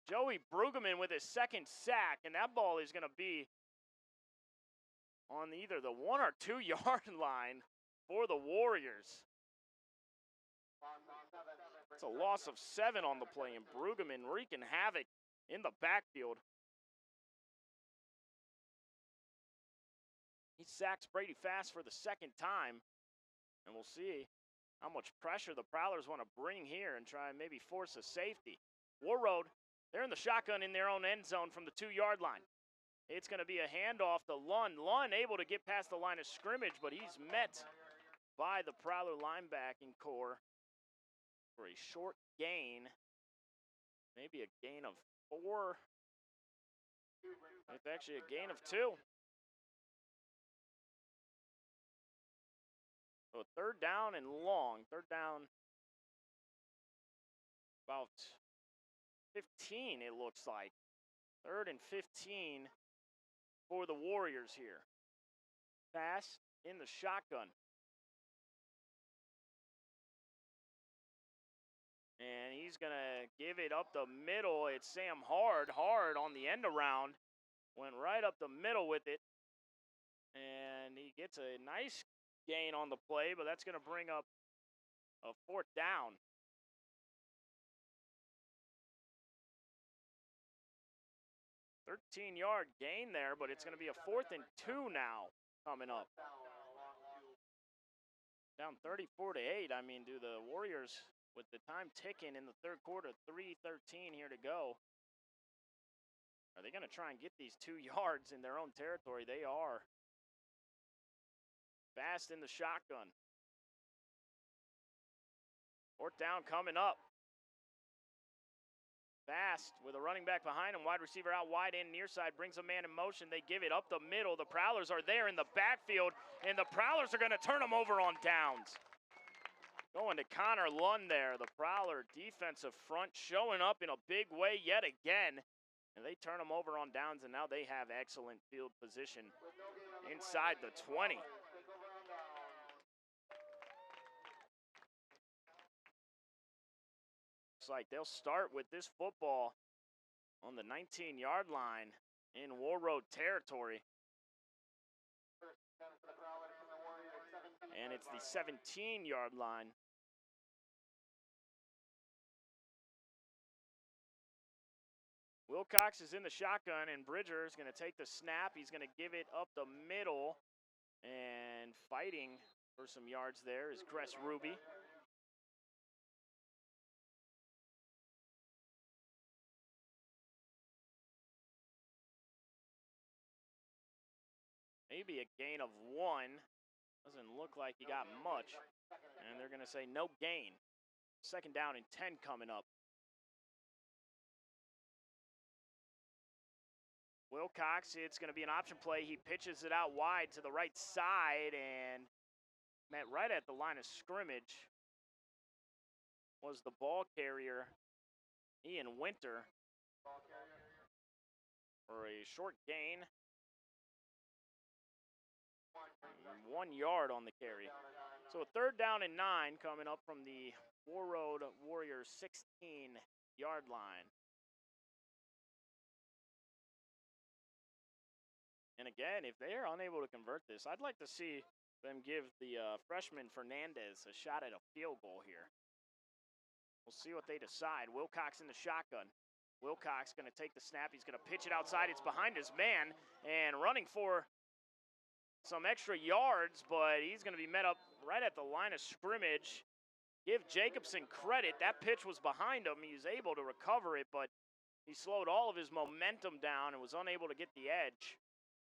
Joey Brueggemann with his second sack, and that ball is going to be on either the 1 or 2 yard line for the Warriors. It's a loss of 7 on the play, and Brueggemann wreaking havoc in the backfield. He sacks Brady Fast for the second time, and we'll see how much pressure the Prowlers want to bring here and try and maybe force a safety. Warroad, they're in the shotgun in their own end zone from the 2 yard line. It's going to be a handoff to Lund. Lund able to get past the line of scrimmage, but he's met by the Prowler linebacking core for a short gain. Maybe a gain of 4. It's actually a gain of 2. So 3rd down and long. 3rd down about 15, it looks like. 3rd and 15 for the Warriors here. Pass in the shotgun. And he's going to give it up the middle. It's Sam Hard. Hard on the end around. Went right up the middle with it. And he gets a nice gain on the play, but that's going to bring up a 4th down. $13-yard gain there, but it's going to be a 4th and 2 now coming up. Down 34-8. I mean, do the Warriors, with the time ticking in the third quarter, 3:13 here to go, are they going to try and get these 2 yards in their own territory? They are. Fast in the shotgun. 4th down coming up. Fast with a running back behind him. Wide receiver out wide in near side. Brings a man in motion. They give it up the middle. The Prowlers are there in the backfield, and the Prowlers are going to turn them over on downs. Going to Connor Lund there. The Prowler defensive front showing up in a big way yet again. And they turn them over on downs, and now they have excellent field position inside the 20. Looks like they'll start with this football on the 19-yard line in Warroad territory. And it's the 17-yard line. Wilcox is in the shotgun, and Bridger is going to take the snap. He's going to give it up the middle, and fighting for some yards there is Cress Ruby. Maybe a gain of 1. Doesn't look like he got much. And they're going to say no gain. 2nd down and 10 coming up. Wilcox, it's going to be an option play. He pitches it out wide to the right side and met right at the line of scrimmage. Was the ball carrier, Ian Winter, for a short gain. 1 yard on the carry. So a 3rd down and 9 coming up from the WARROAD Warriors 16-yard line. And again, if they are unable to convert this, I'd like to see them give the freshman Fernandez a shot at a field goal here. We'll see what they decide. Wilcox in the shotgun. Wilcox going to take the snap. He's going to pitch it outside. It's behind his man and running for some extra yards, but he's going to be met up right at the line of scrimmage. Give Jacobson credit. That pitch was behind him. He was able to recover it, but he slowed all of his momentum down and was unable to get the edge.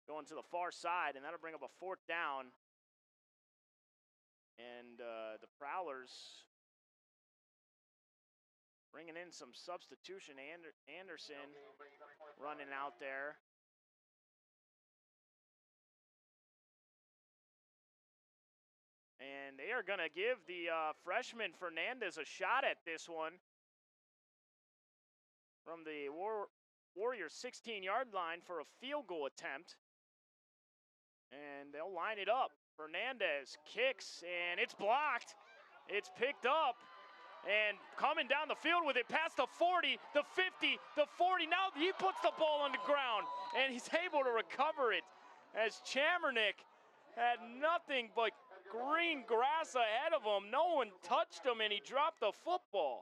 Going to the far side, and that'll bring up a 4th down. And the Prowlers bringing in some substitution. Anderson running out there. And they are going to give the freshman Fernandez a shot at this one from the Warriors 16-yard line for a field goal attempt. And they'll line it up. Fernandez kicks, and it's blocked. It's picked up, and coming down the field with it past the 40, the 50, the 40. Now he puts the ball on the ground, and he's able to recover it as Chamernick had nothing but green grass ahead of him. No one touched him, and he dropped the football.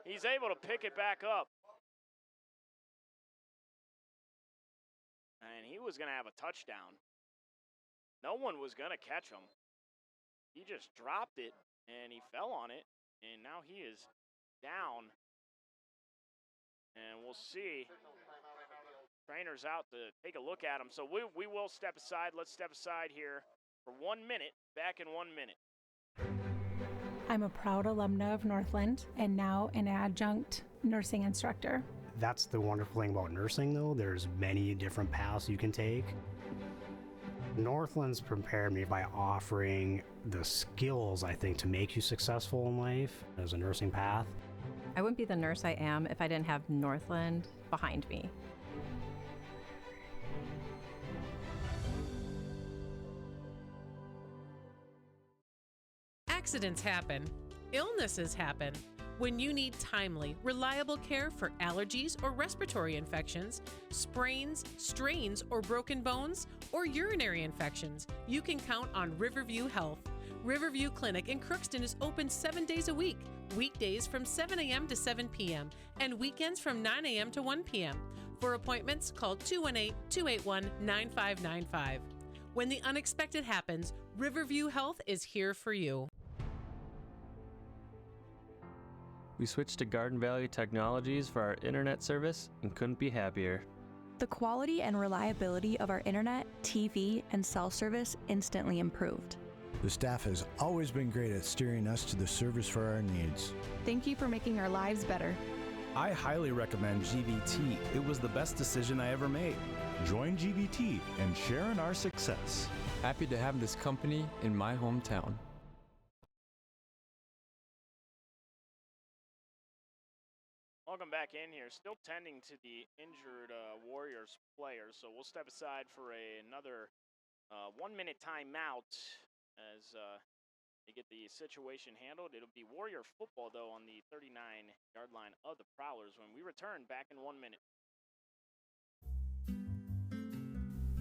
He's able to pick it back up. And he was going to have a touchdown. No one was going to catch him. He just dropped it, and he fell on it, and now he is down. And we'll see. Trainer's out to take a look at him. So we will step aside. Let's step aside here for 1 minute. Back in 1 minute. I'm a proud alumna of Northland and now an adjunct nursing instructor. That's the wonderful thing about nursing, though. There's many different paths you can take. Northland's prepared me by offering the skills, I think, to make you successful in life as a nursing path. I wouldn't be the nurse I am if I didn't have Northland behind me. Accidents happen. Illnesses happen. When you need timely, reliable care for allergies or respiratory infections, sprains, strains, or broken bones, or urinary infections, you can count on Riverview Health. Riverview Clinic in Crookston is open 7 days a week, weekdays from 7 a.m. to 7 p.m., and weekends from 9 a.m. to 1 p.m. For appointments, call 218-281-9595. When the unexpected happens, Riverview Health is here for you. We switched to Garden Valley Technologies for our internet service and couldn't be happier. The quality and reliability of our internet, TV, and cell service instantly improved. The staff has always been great at steering us to the service for our needs. Thank you for making our lives better. I highly recommend GVT. It was the best decision I ever made. Join GVT and share in our success. Happy to have this company in my hometown. Welcome back in here. Still tending to the injured Warriors players, so we'll step aside for another 1 minute timeout as they get the situation handled. It'll be Warrior football, though, on the 39-yard line of the Prowlers when we return back in 1 minute.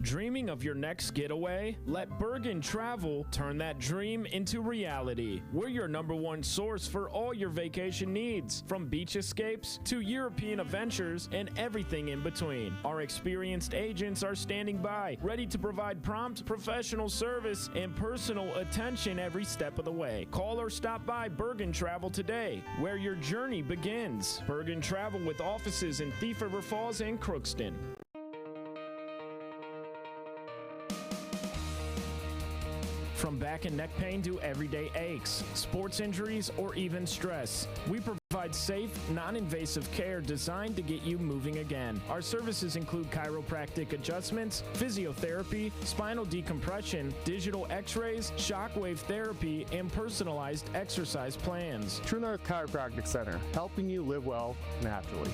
Dreaming of your next getaway? Let Bergen Travel turn that dream into reality. We're your #1 source for all your vacation needs, from beach escapes to European adventures and everything in between. Our experienced agents are standing by, ready to provide prompt, professional service and personal attention every step of the way. Call or stop by Bergen Travel today, where your journey begins. Bergen Travel, with offices in Thief River Falls and Crookston. From back and neck pain to everyday aches, sports injuries, or even stress, we provide safe, non-invasive care designed to get you moving again. Our services include chiropractic adjustments, physiotherapy, spinal decompression, digital x-rays, shockwave therapy, and personalized exercise plans. True North Chiropractic Center, helping you live well naturally.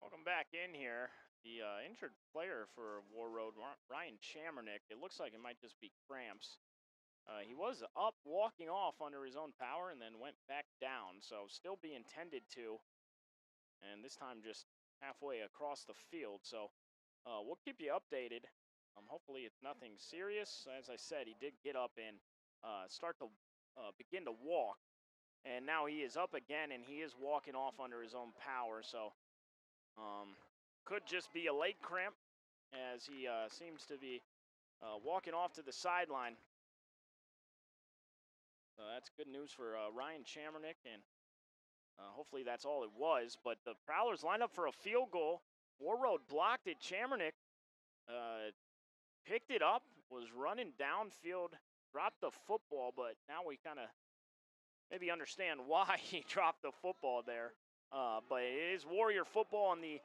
Welcome back in here. The injured player for Warroad, Ryan Chamernick, it looks like it might just be cramps. He was up walking off under his own power and then went back down, so still being tended to, and this time just halfway across the field. So we'll keep you updated. Hopefully it's nothing serious. As I said, he did get up and start to begin to walk, and now he is up again, and he is walking off under his own power. So could just be a leg cramp, as he seems to be walking off to the sideline. So that's good news for Ryan Chamernick, and hopefully that's all it was. But the Prowlers lined up for a field goal. Warroad blocked it. Chamernick picked it up, was running downfield, dropped the football, but now we kind of maybe understand why he dropped the football there. But it is Warrior football on the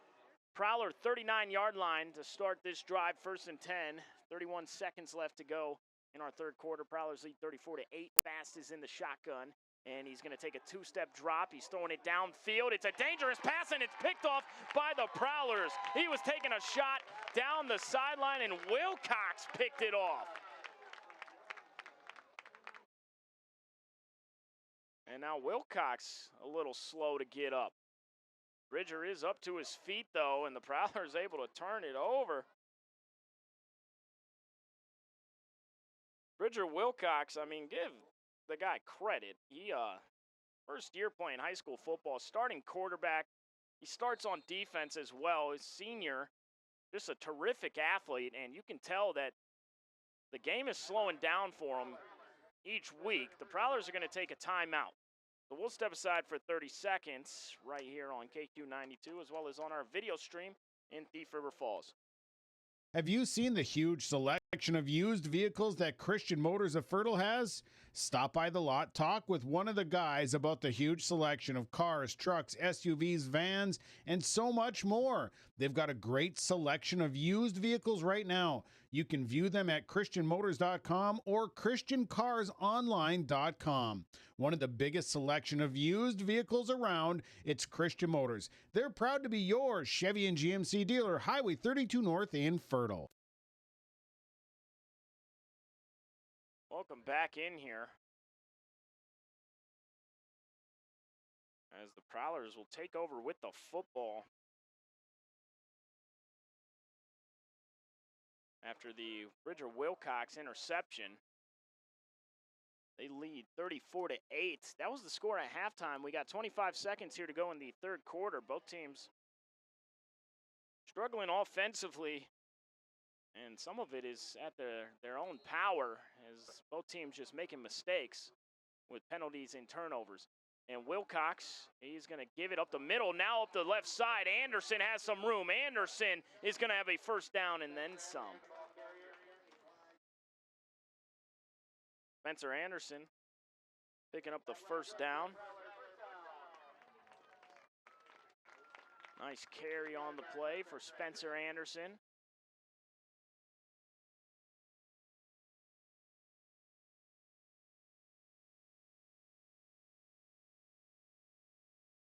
Prowler 39-yard line to start this drive, 1st and 10. 31 seconds left to go in our third quarter. Prowlers lead 34-8. Fast is in the shotgun, and he's going to take a two-step drop. He's throwing it downfield. It's a dangerous pass, and it's picked off by the Prowlers. He was taking a shot down the sideline, and Wilcox picked it off. And now Wilcox a little slow to get up. Bridger is up to his feet, though, and the Prowler is able to turn it over. Bridger Wilcox, I mean, give the guy credit. He, first year playing high school football, starting quarterback. He starts on defense as well. He's senior, just a terrific athlete, and you can tell that the game is slowing down for him each week. The Prowlers are going to take a timeout. So we'll step aside for 30 seconds right here on KQ92, as well as on our video stream in Thief River Falls. Have you seen the huge selection of used vehicles that Christian Motors of Fertile has? Stop by the lot, talk with one of the guys about the huge selection of cars, trucks, SUVs, vans, and so much more. They've got a great selection of used vehicles right now. You can view them at christianmotors.com or christiancarsonline.com. One of the biggest selection of used vehicles around, it's Christian Motors. They're proud to be your Chevy and GMC dealer, Highway 32 North in Fertile. Welcome back in here, as the Prowlers will take over with the football after the Bridger Wilcox interception. They lead 34-8. That was the score at halftime. We got 25 seconds here to go in the third quarter. Both teams struggling offensively, and some of it is at their own power, as both teams just making mistakes with penalties and turnovers. And Wilcox, he's going to give it up the middle, now up the left side. Anderson has some room. Anderson is going to have a first down and then some. Spencer Anderson picking up the first down. Nice carry on the play for Spencer Anderson.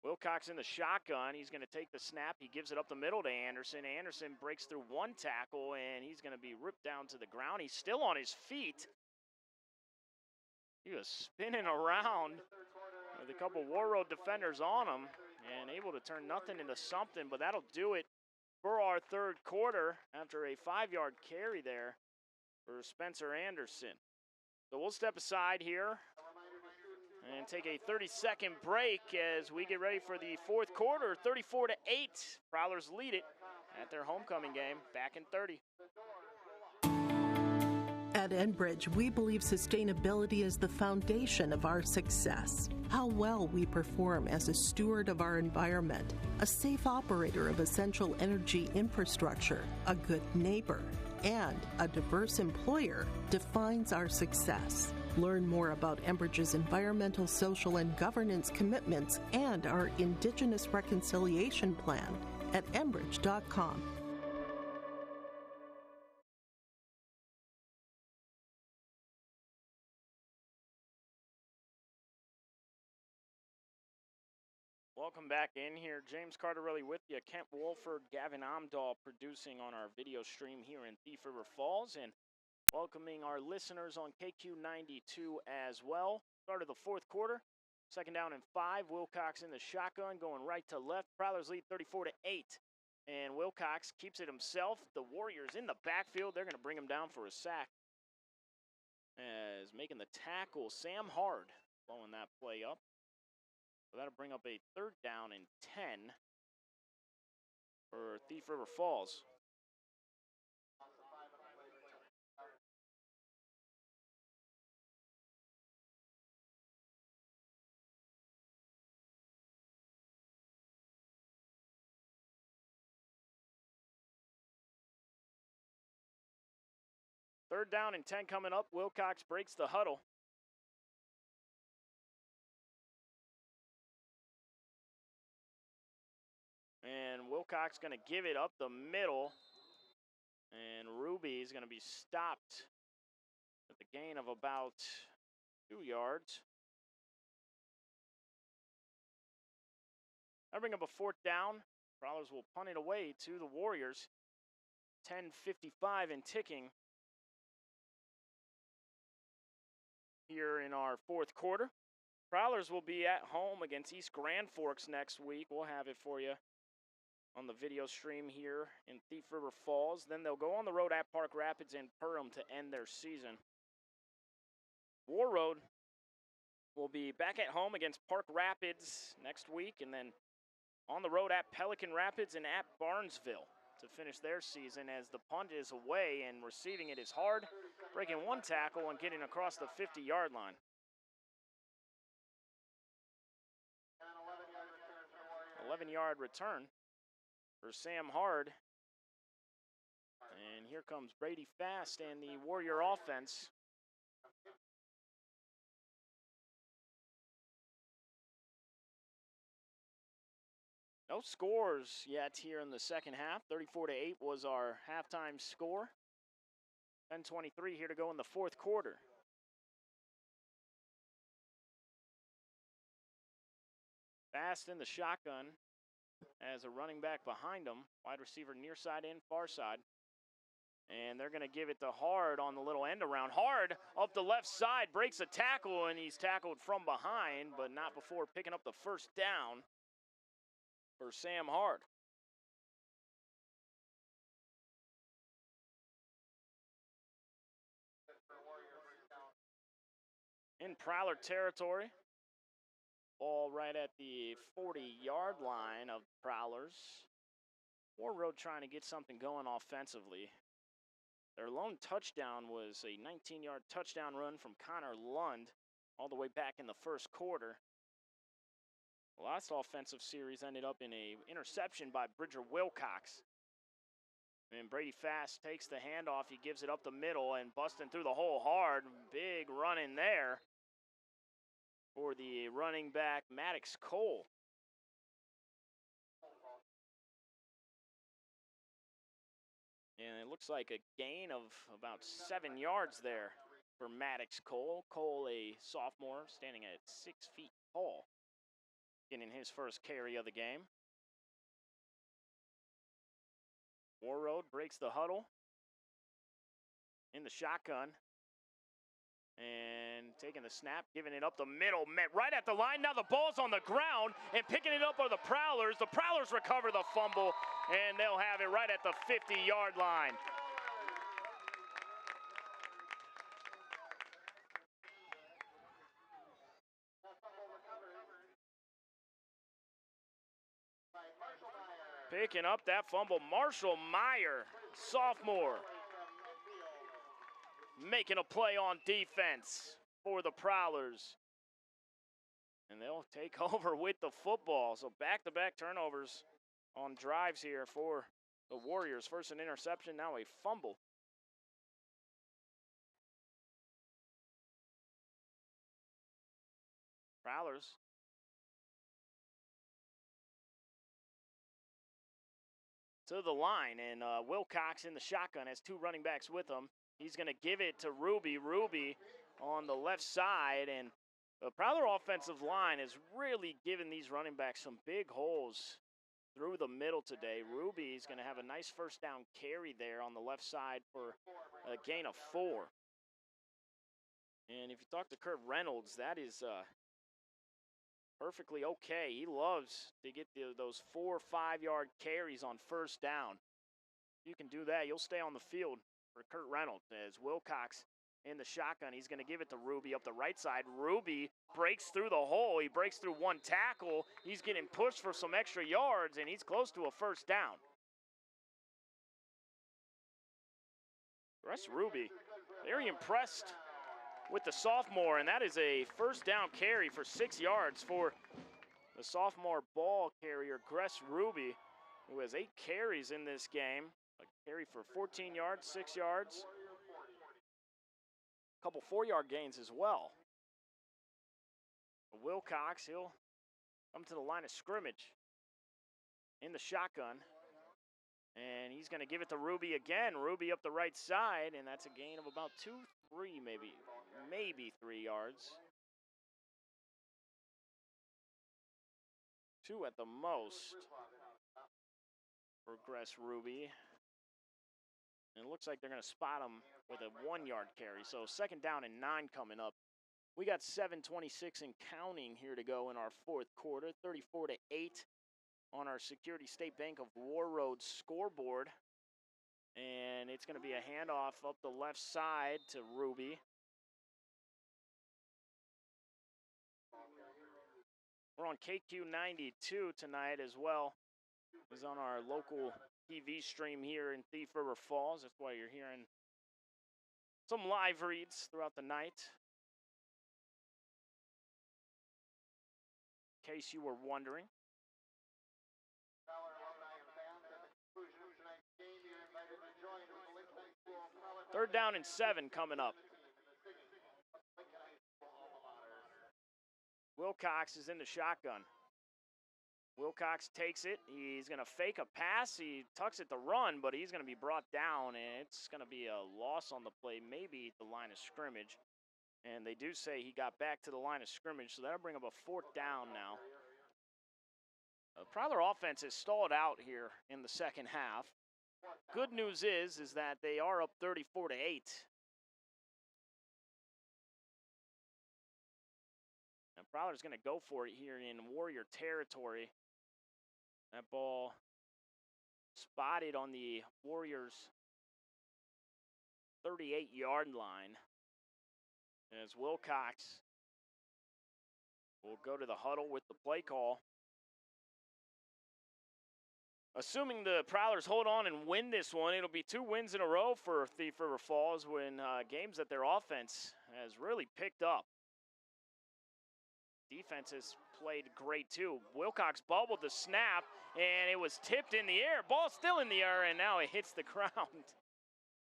Wilcox in the shotgun. He's going to take the snap. He gives it up the middle to Anderson. Anderson breaks through one tackle, and he's going to be ripped down to the ground. He's still on his feet. He was spinning around with a couple Warroad defenders on him. and able to turn nothing into something, but that'll do it for our third quarter after a 5-yard carry there for Spencer Anderson. So we'll step aside here and take a 30-second break as we get ready for the fourth quarter. 34-8, Prowlers lead it at their homecoming game, back in 30. At Enbridge, we believe sustainability is the foundation of our success. How well we perform as a steward of our environment, a safe operator of essential energy infrastructure, a good neighbor, and a diverse employer defines our success. Learn more about Enbridge's environmental, social, and governance commitments and our Indigenous Reconciliation Plan at enbridge.com. Welcome back in here. James Cardarelli with you. Kent Wolford, Gavin Amdahl producing on our video stream here in Thief River Falls, and welcoming our listeners on KQ92 as well. Start of the fourth quarter. Second down and 5. Wilcox in the shotgun going right to left. Prowlers lead 34-8. And Wilcox keeps it himself. The Warriors in the backfield. They're going to bring him down for a sack. As making the tackle, Sam Hard blowing that play up. So that'll bring up a third down and 10 for Thief River Falls. Third down and 10 coming up. Wilcox breaks the huddle. And Wilcox going to give it up the middle. And Ruby is going to be stopped at the gain of about 2 yards. I bring up a fourth down. Prowlers will punt it away to the Warriors. 10:55 and ticking here in our fourth quarter. Prowlers will be at home against East Grand Forks next week. We'll have it for you on the video stream here in Thief River Falls. Then they'll go on the road at Park Rapids and Perham to end their season. Warroad will be back at home against Park Rapids next week, and then on the road at Pelican Rapids and at Barnesville to finish their season, as the punt is away and receiving it is Hard, breaking one tackle and getting across the 50-yard line. 11-yard return for Sam Hard. And here comes Brady Fast and the Warrior offense. No scores yet here in the second half. 34-8 was our halftime score. 10:23 here to go in the fourth quarter. Fast in the shotgun as a running back behind him. Wide receiver near side and far side. And they're going to give it to Hard on the little end around. Hard up the left side, breaks a tackle, and he's tackled from behind, but not before picking up the first down for Sam Hard. In Prowler territory. Ball right at the 40-yard line of Prowlers. Warroad trying to get something going offensively. Their lone touchdown was a 19-yard touchdown run from Connor Lund all the way back in the first quarter. The last offensive series ended up in an interception by Bridger Wilcox. And Brady Fast takes the handoff. He gives it up the middle and busting through the hole Hard. Big run in there for the running back, Maddox Cole. And it looks like a gain of about 7 yards there for Maddox Cole. Cole, a sophomore, standing at 6 feet tall, getting his first carry of the game. Warroad breaks the huddle in the shotgun. And taking the snap, giving it up the middle, right at the line. Now the ball's on the ground, and picking it up are the Prowlers. The Prowlers recover the fumble, and they'll have it right at the 50-yard line. Picking up that fumble, Marshall Meyer, sophomore, making a play on defense for the Prowlers. And they'll take over with the football. So back-to-back turnovers on drives here for the Warriors. First an interception, now a fumble. Prowlers to the line, and Wilcox in the shotgun has two running backs with him. He's going to give it to Ruby. Ruby on the left side, and the Prowler offensive line has really given these running backs some big holes through the middle today. Ruby is going to have a nice first down carry there on the left side for a gain of 4. And if you talk to Kurt Reynolds, that is perfectly okay. He loves to get those 4 or 5 yard carries on first down. If you can do that, you'll stay on the field for Kurt Reynolds. As Wilcox in the shotgun, he's going to give it to Ruby up the right side. Ruby breaks through the hole. He breaks through one tackle. He's getting pushed for some extra yards, and he's close to a first down. Russ Ruby, very impressed with the sophomore, and that is a first down carry for 6 yards for the sophomore ball carrier, Gress Ruby, who has 8 carries in this game. A carry for 14 yards, 6 yards. A couple 4-yard gains as well. Wilcox, he'll come to the line of scrimmage in the shotgun. And he's going to give it to Ruby again. Ruby up the right side, and that's a gain of about 2, 3, maybe 3 yards. 2 at the most for Gress Ruby. And it looks like they're going to spot him with a 1-yard carry. So second down and 9 coming up. We got 7:26 and counting here to go in our fourth quarter. 34-8 on our Security State Bank of Warroad scoreboard. And it's going to be a handoff up the left side to Ruby. We're on KQ92 tonight as well. It's on our local TV stream here in Thief River Falls. That's why you're hearing some live reads throughout the night. In case you were wondering. Third down and 7 coming up. Wilcox is in the shotgun. Wilcox takes it. He's going to fake a pass. He tucks it to run, but he's going to be brought down, and it's going to be a loss on the play, maybe at the line of scrimmage. And they do say he got back to the line of scrimmage, so that'll bring up a 4th down now. The Prowler offense is stalled out here in the second half. Good news is that they are up 34-8. And Prowler's going to go for it here in Warrior territory. That ball spotted on the Warriors' 38-yard line. As Wilcox will go to the huddle with the play call. Assuming the Prowlers hold on and win this one, it'll be 2 wins in a row for Thief River Falls when games that their offense has really picked up. Defense has played great too. Wilcox bubbled the snap, and it was tipped in the air. Ball still in the air, and now it hits the ground.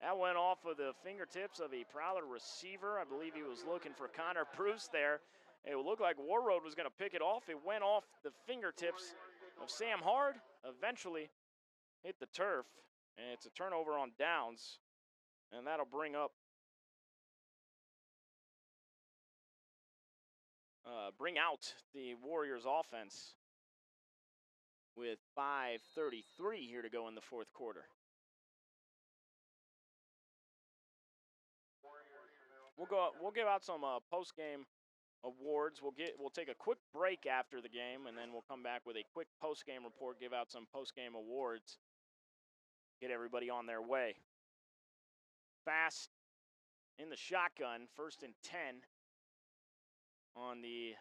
That went off of the fingertips of a Prowler receiver. I believe he was looking for Connor Bruce there. It looked like Warroad was going to pick it off. It went off the fingertips of Sam Hard, eventually hit the turf, and it's a turnover on downs, and that'll bring out the Warriors offense with 5:33 here to go in the fourth quarter. We'll give out some post game awards. We'll take a quick break after the game, and then we'll come back with a quick post game report. Give out some post game awards. Get everybody on their way. Fast in the shotgun, 1st and 10 on the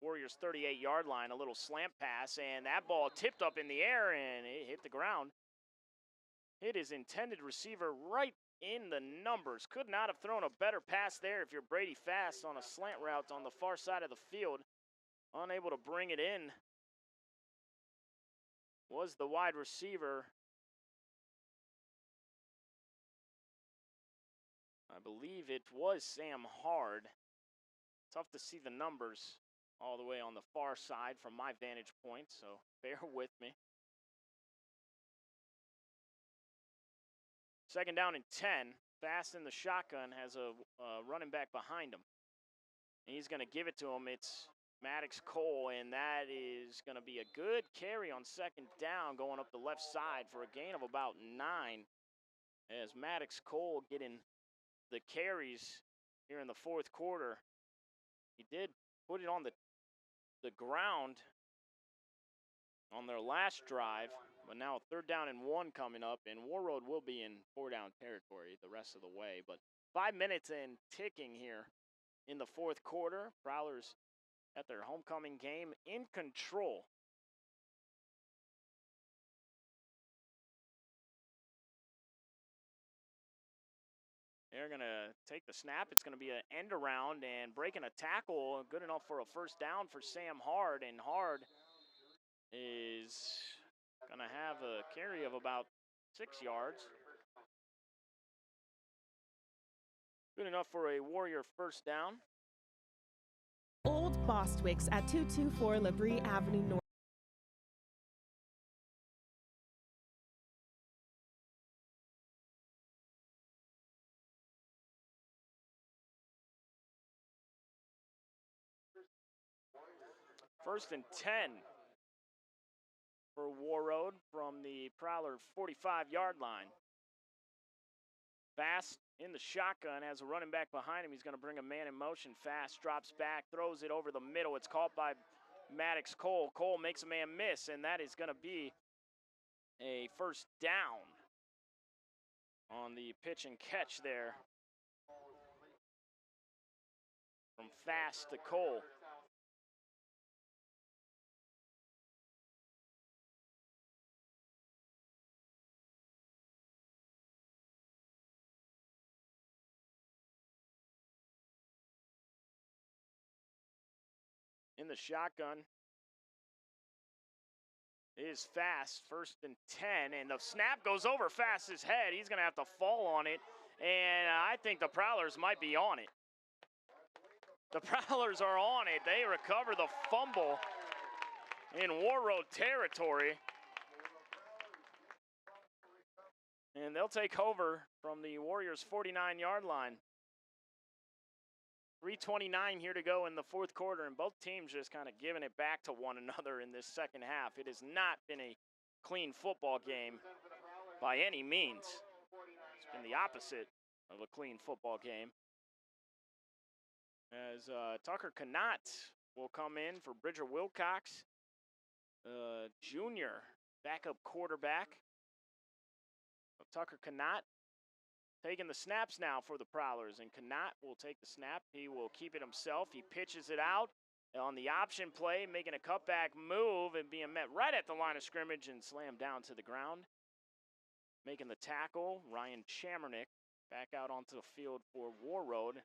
Warriors 38-yard line. A little slant pass, and that ball tipped up in the air, and it hit the ground. Hit his intended receiver right in the numbers. Could not have thrown a better pass there if you're Brady Fast on a slant route on the far side of the field. Unable to bring it in was the wide receiver. I believe it was Sam Hard. Tough to see the numbers all the way on the far side from my vantage point, so bear with me. 2nd down and 10. Fast in the shotgun, has a running back behind him. And he's going to give it to him. It's Maddox Cole, and that is going to be a good carry on 2nd down going up the left side for a gain of about 9. As Maddox Cole getting the carries here in the 4th quarter. He did put it on the ground on their last drive, but now 3rd down and 1 coming up, and WARROAD will be in 4-down territory the rest of the way. But 5 minutes and ticking here in the 4th quarter. Prowlers at their homecoming game in control. They're going to take the snap. It's going to be an end around and breaking a tackle. Good enough for a 1st down for Sam Hard, and Hard is going to have a carry of about 6 yards. Good enough for a Warrior 1st down. Old Bostwick's at 224 Labrie Avenue North. First and 10 for WARROAD from the Prowler 45-yard line. Fast in the shotgun, has a running back behind him. He's going to bring a man in motion. Fast drops back, throws it over the middle. It's caught by Maddox Cole. Cole makes a man miss, and that is going to be a 1st down on the pitch and catch there from Fast to Cole. In the shotgun is Fast, 1st and 10, and the snap goes over Fast's head. He's going to have to fall on it, and I think the Prowlers might be on it. The Prowlers are on it. They recover the fumble in WARROAD territory, and they'll take over from the Warriors' 49-yard line. 3:29 here to go in the 4th quarter, and both teams just kind of giving it back to one another in this 2nd half. It has not been a clean football game by any means. It's been the opposite of a clean football game. As Tucker Connaught will come in for Bridger Wilcox, junior backup quarterback. Tucker Connaught taking the snaps now for the Prowlers, and Connaught will take the snap. He will keep it himself. He pitches it out on the option play, making a cutback move and being met right at the line of scrimmage and slammed down to the ground. Making the tackle, Ryan Chamernick back out onto the field for WARROAD,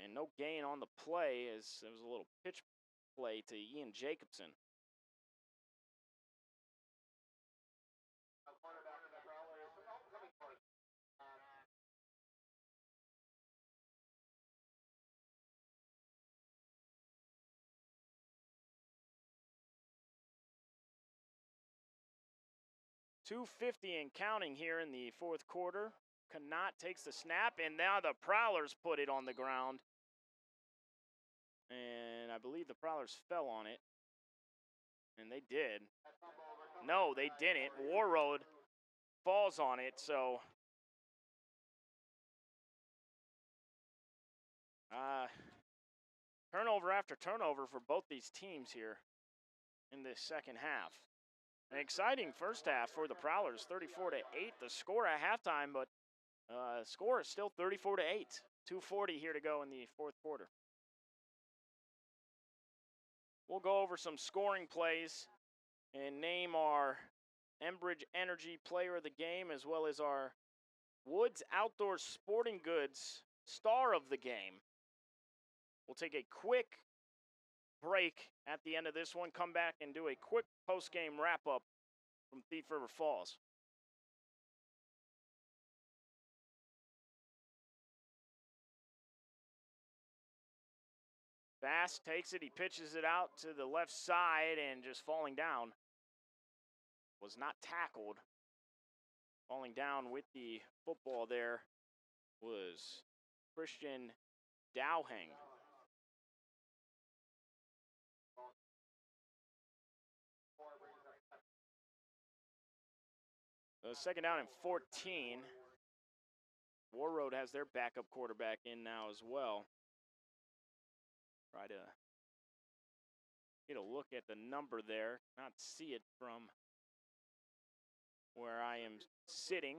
and no gain on the play as there was a little pitch play to Ian Jacobson. .250 and counting here in the 4th quarter. Connaught takes the snap, and now the Prowlers put it on the ground. And I believe the Prowlers fell on it. And they did. No, they didn't. WARROAD falls on it, so turnover after turnover for both these teams here in this second half. An exciting first half for the Prowlers, 34-8 the score at halftime, but score is still 34-8. 2:40 here to go in the fourth quarter. We'll go over some scoring plays and name our Enbridge Energy Player of the Game, as well as our Woods Outdoor Sporting Goods Star of the Game. We'll take a quick break at the end of this one, come back and do a quick post-game wrap-up from Thief River Falls. Bass takes it, he pitches it out to the left side and just falling down. Was not tackled. Falling down with the football there was Christian Dowhang. Second down and 14. WARROAD has their backup quarterback in now as well. Try to get a look at the number there. Not see it from where I am sitting.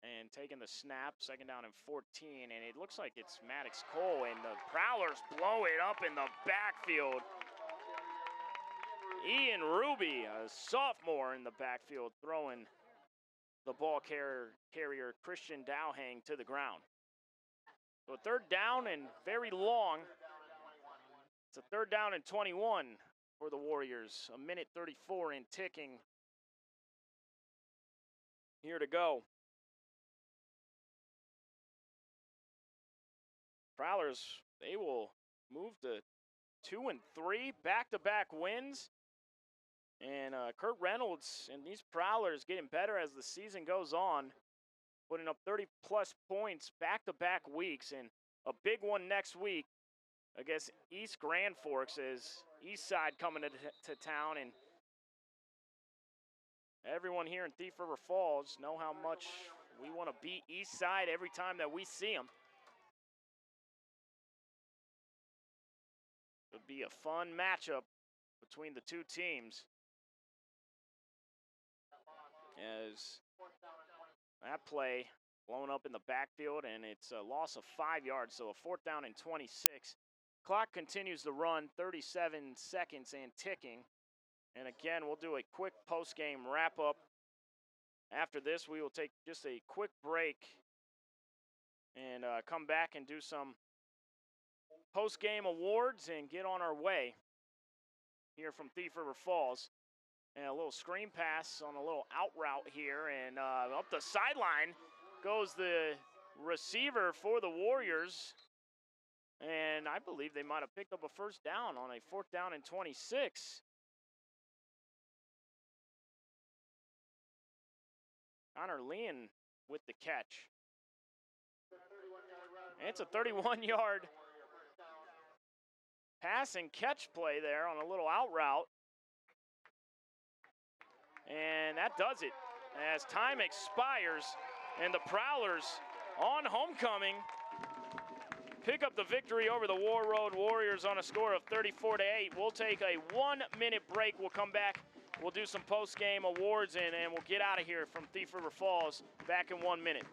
And taking the snap, second down and 14, and it looks like it's Maddox Cole, and the Prowlers blow it up in the backfield. Ian Ruby, a sophomore in the backfield, throwing the ball carrier Christian Dowhang to the ground. So a third down and very long. It's a third down and 21 for the Warriors. A minute 34 and ticking here to go. Prowlers, they will move to 2-3, back-to-back wins. And Kurt Reynolds and these Prowlers getting better as the season goes on, putting up 30-plus points back-to-back weeks, and a big one next week against East Grand Forks as Eastside coming to town. And everyone here in Thief River Falls know how much we want to beat Eastside every time that we see them. It'll be a fun matchup between the two teams, as that play blown up in the backfield, and it's a loss of 5 yards, so a fourth down and 26. Clock continues to run, 37 seconds and ticking. And again, we'll do a quick post-game wrap-up. After this, we will take just a quick break and come back and do some post-game awards and get on our way here from Thief River Falls. And a little screen pass on a little out route here, and up the sideline goes the receiver for the Warriors. And I believe they might have picked up a first down on a fourth down and 26. Connor Leon with the catch. And it's a 31-yard pass and catch play there on a little out route. And that does it as time expires, and the Prowlers on homecoming pick up the victory over the WARROAD Warriors on a score of 34-8. We'll take a 1-minute break. We'll come back. We'll do some post-game awards, and we'll get out of here from Thief River Falls. Back in 1 minute.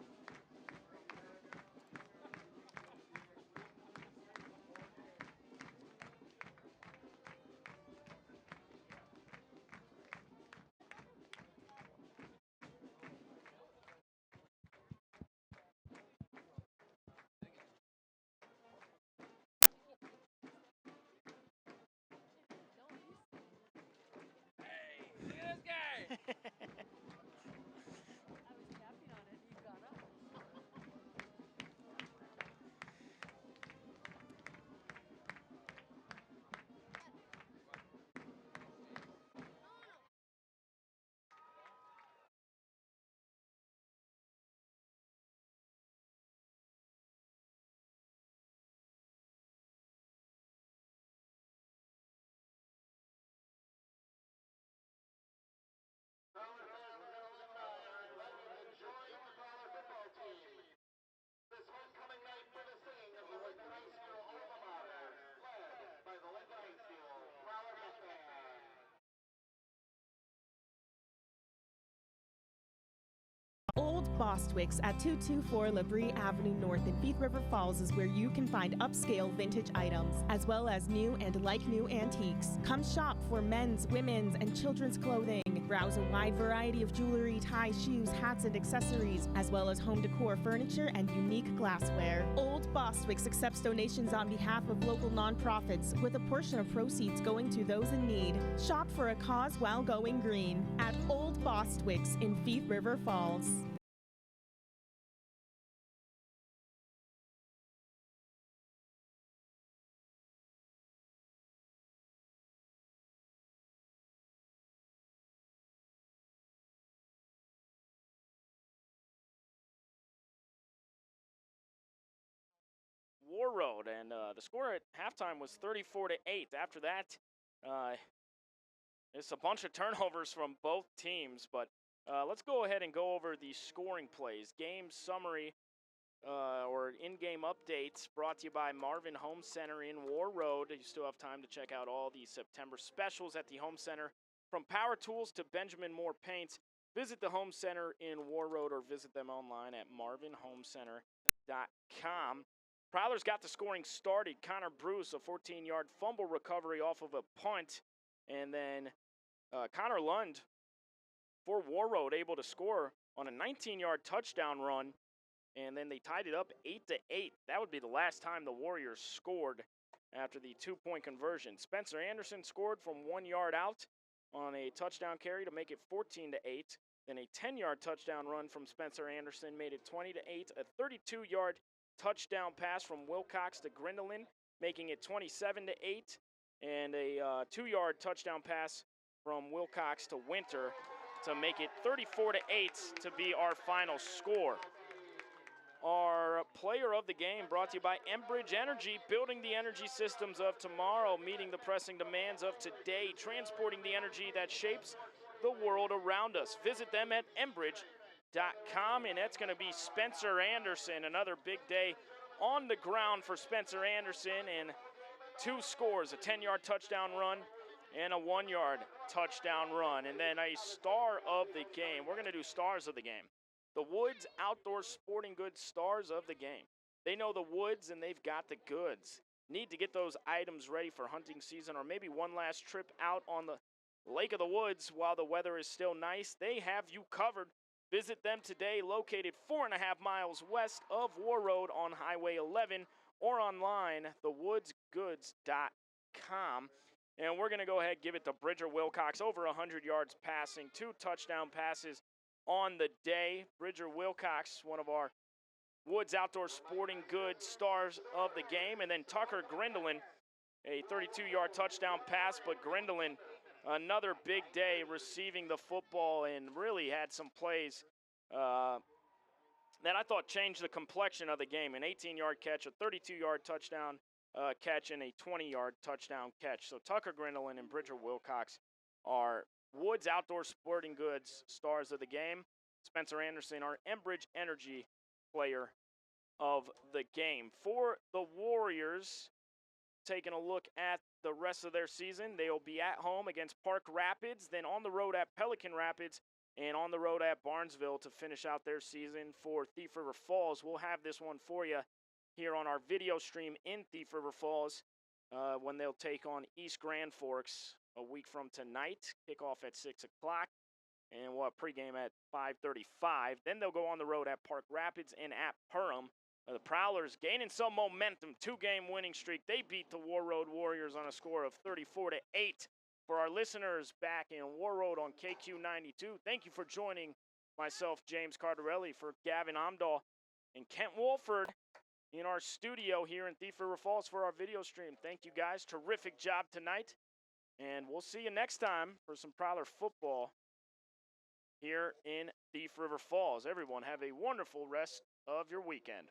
Old Bostwick's at 224 Labrie Avenue North in Thief River Falls is where you can find upscale vintage items, as well as new and like-new antiques. Come shop for men's, women's, and children's clothing. Browse a wide variety of jewelry, ties, shoes, hats, and accessories, as well as home decor furniture and unique glassware. Old Bostwick's accepts donations on behalf of local nonprofits, with a portion of proceeds going to those in need. Shop for a cause while going green at Old Bostwick's in Thief River Falls. WARROAD, and the score at halftime was 34-8. After that, it's a bunch of turnovers from both teams, but let's go ahead and go over the scoring plays. Game summary or in-game updates brought to you by Marvin Home Center in WARROAD. You still have time to check out all the September specials at the Home Center. From power tools to Benjamin Moore paints, visit the Home Center in WARROAD or visit them online at marvinhomecenter.com. Prowlers got the scoring started. Connor Bruce, a 14-yard fumble recovery off of a punt. And then Connor Lund for WARROAD able to score on a 19-yard touchdown run. And then they tied it up 8-8. That would be the last time the Warriors scored after the two-point conversion. Spencer Anderson scored from 1 yard out on a touchdown carry to make it 14-8. Then a 10-yard touchdown run from Spencer Anderson made it 20-8. A 32-yard touchdown pass from Wilcox to Grindelin, making it 27-8. And a 2-yard touchdown pass from Wilcox to Winter to make it 34-8 to be our final score. Our player of the game brought to you by Enbridge Energy, building the energy systems of tomorrow, meeting the pressing demands of today, transporting the energy that shapes the world around us. Visit them at Enbridge.com, and that's going to be Spencer Anderson. Another big day on the ground for Spencer Anderson, and 2 scores, a 10-yard touchdown run and a 1-yard touchdown run. And then a star of the game. We're going to do stars of the game. The Woods Outdoor Sporting Goods stars of the game. They know the woods and they've got the goods. Need to get those items ready for hunting season or maybe one last trip out on the Lake of the Woods while the weather is still nice. They have you covered. Visit them today, located 4.5 miles west of WARROAD on Highway 11 or online, thewoodsgoods.com. And we're going to go ahead and give it to Bridger Wilcox, over 100 yards passing, 2 touchdown passes on the day. Bridger Wilcox, one of our Woods Outdoor Sporting Goods stars of the game. And then Tucker Grindelin, a 32-yard touchdown pass, but Grindelin, another big day receiving the football and really had some plays that I thought changed the complexion of the game. An 18-yard catch, a 32-yard touchdown catch, and a 20-yard touchdown catch. So Tucker Grindelin and Bridger Wilcox are Woods Outdoor Sporting Goods stars of the game. Spencer Anderson, our Enbridge Energy player of the game. For the Warriors, taking a look at the rest of their season, they'll be at home against Park Rapids, then on the road at Pelican Rapids, and on the road at Barnesville to finish out their season. For Thief River Falls, we'll have this one for you here on our video stream in Thief River Falls when they'll take on East Grand Forks a week from tonight. Kickoff at 6 o'clock, and we'll have pregame at 5:35. Then they'll go on the road at Park Rapids and at Perham. The Prowlers gaining some momentum, 2-game winning streak. They beat the WARROAD Warriors on a score of 34-8. For our listeners back in WARROAD on KQ92, thank you for joining myself, James Cardarelli, for Gavin Amdahl and Kent Wolford in our studio here in Thief River Falls for our video stream. Thank you guys. Terrific job tonight. And we'll see you next time for some Prowler football here in Thief River Falls. Everyone have a wonderful rest of your weekend.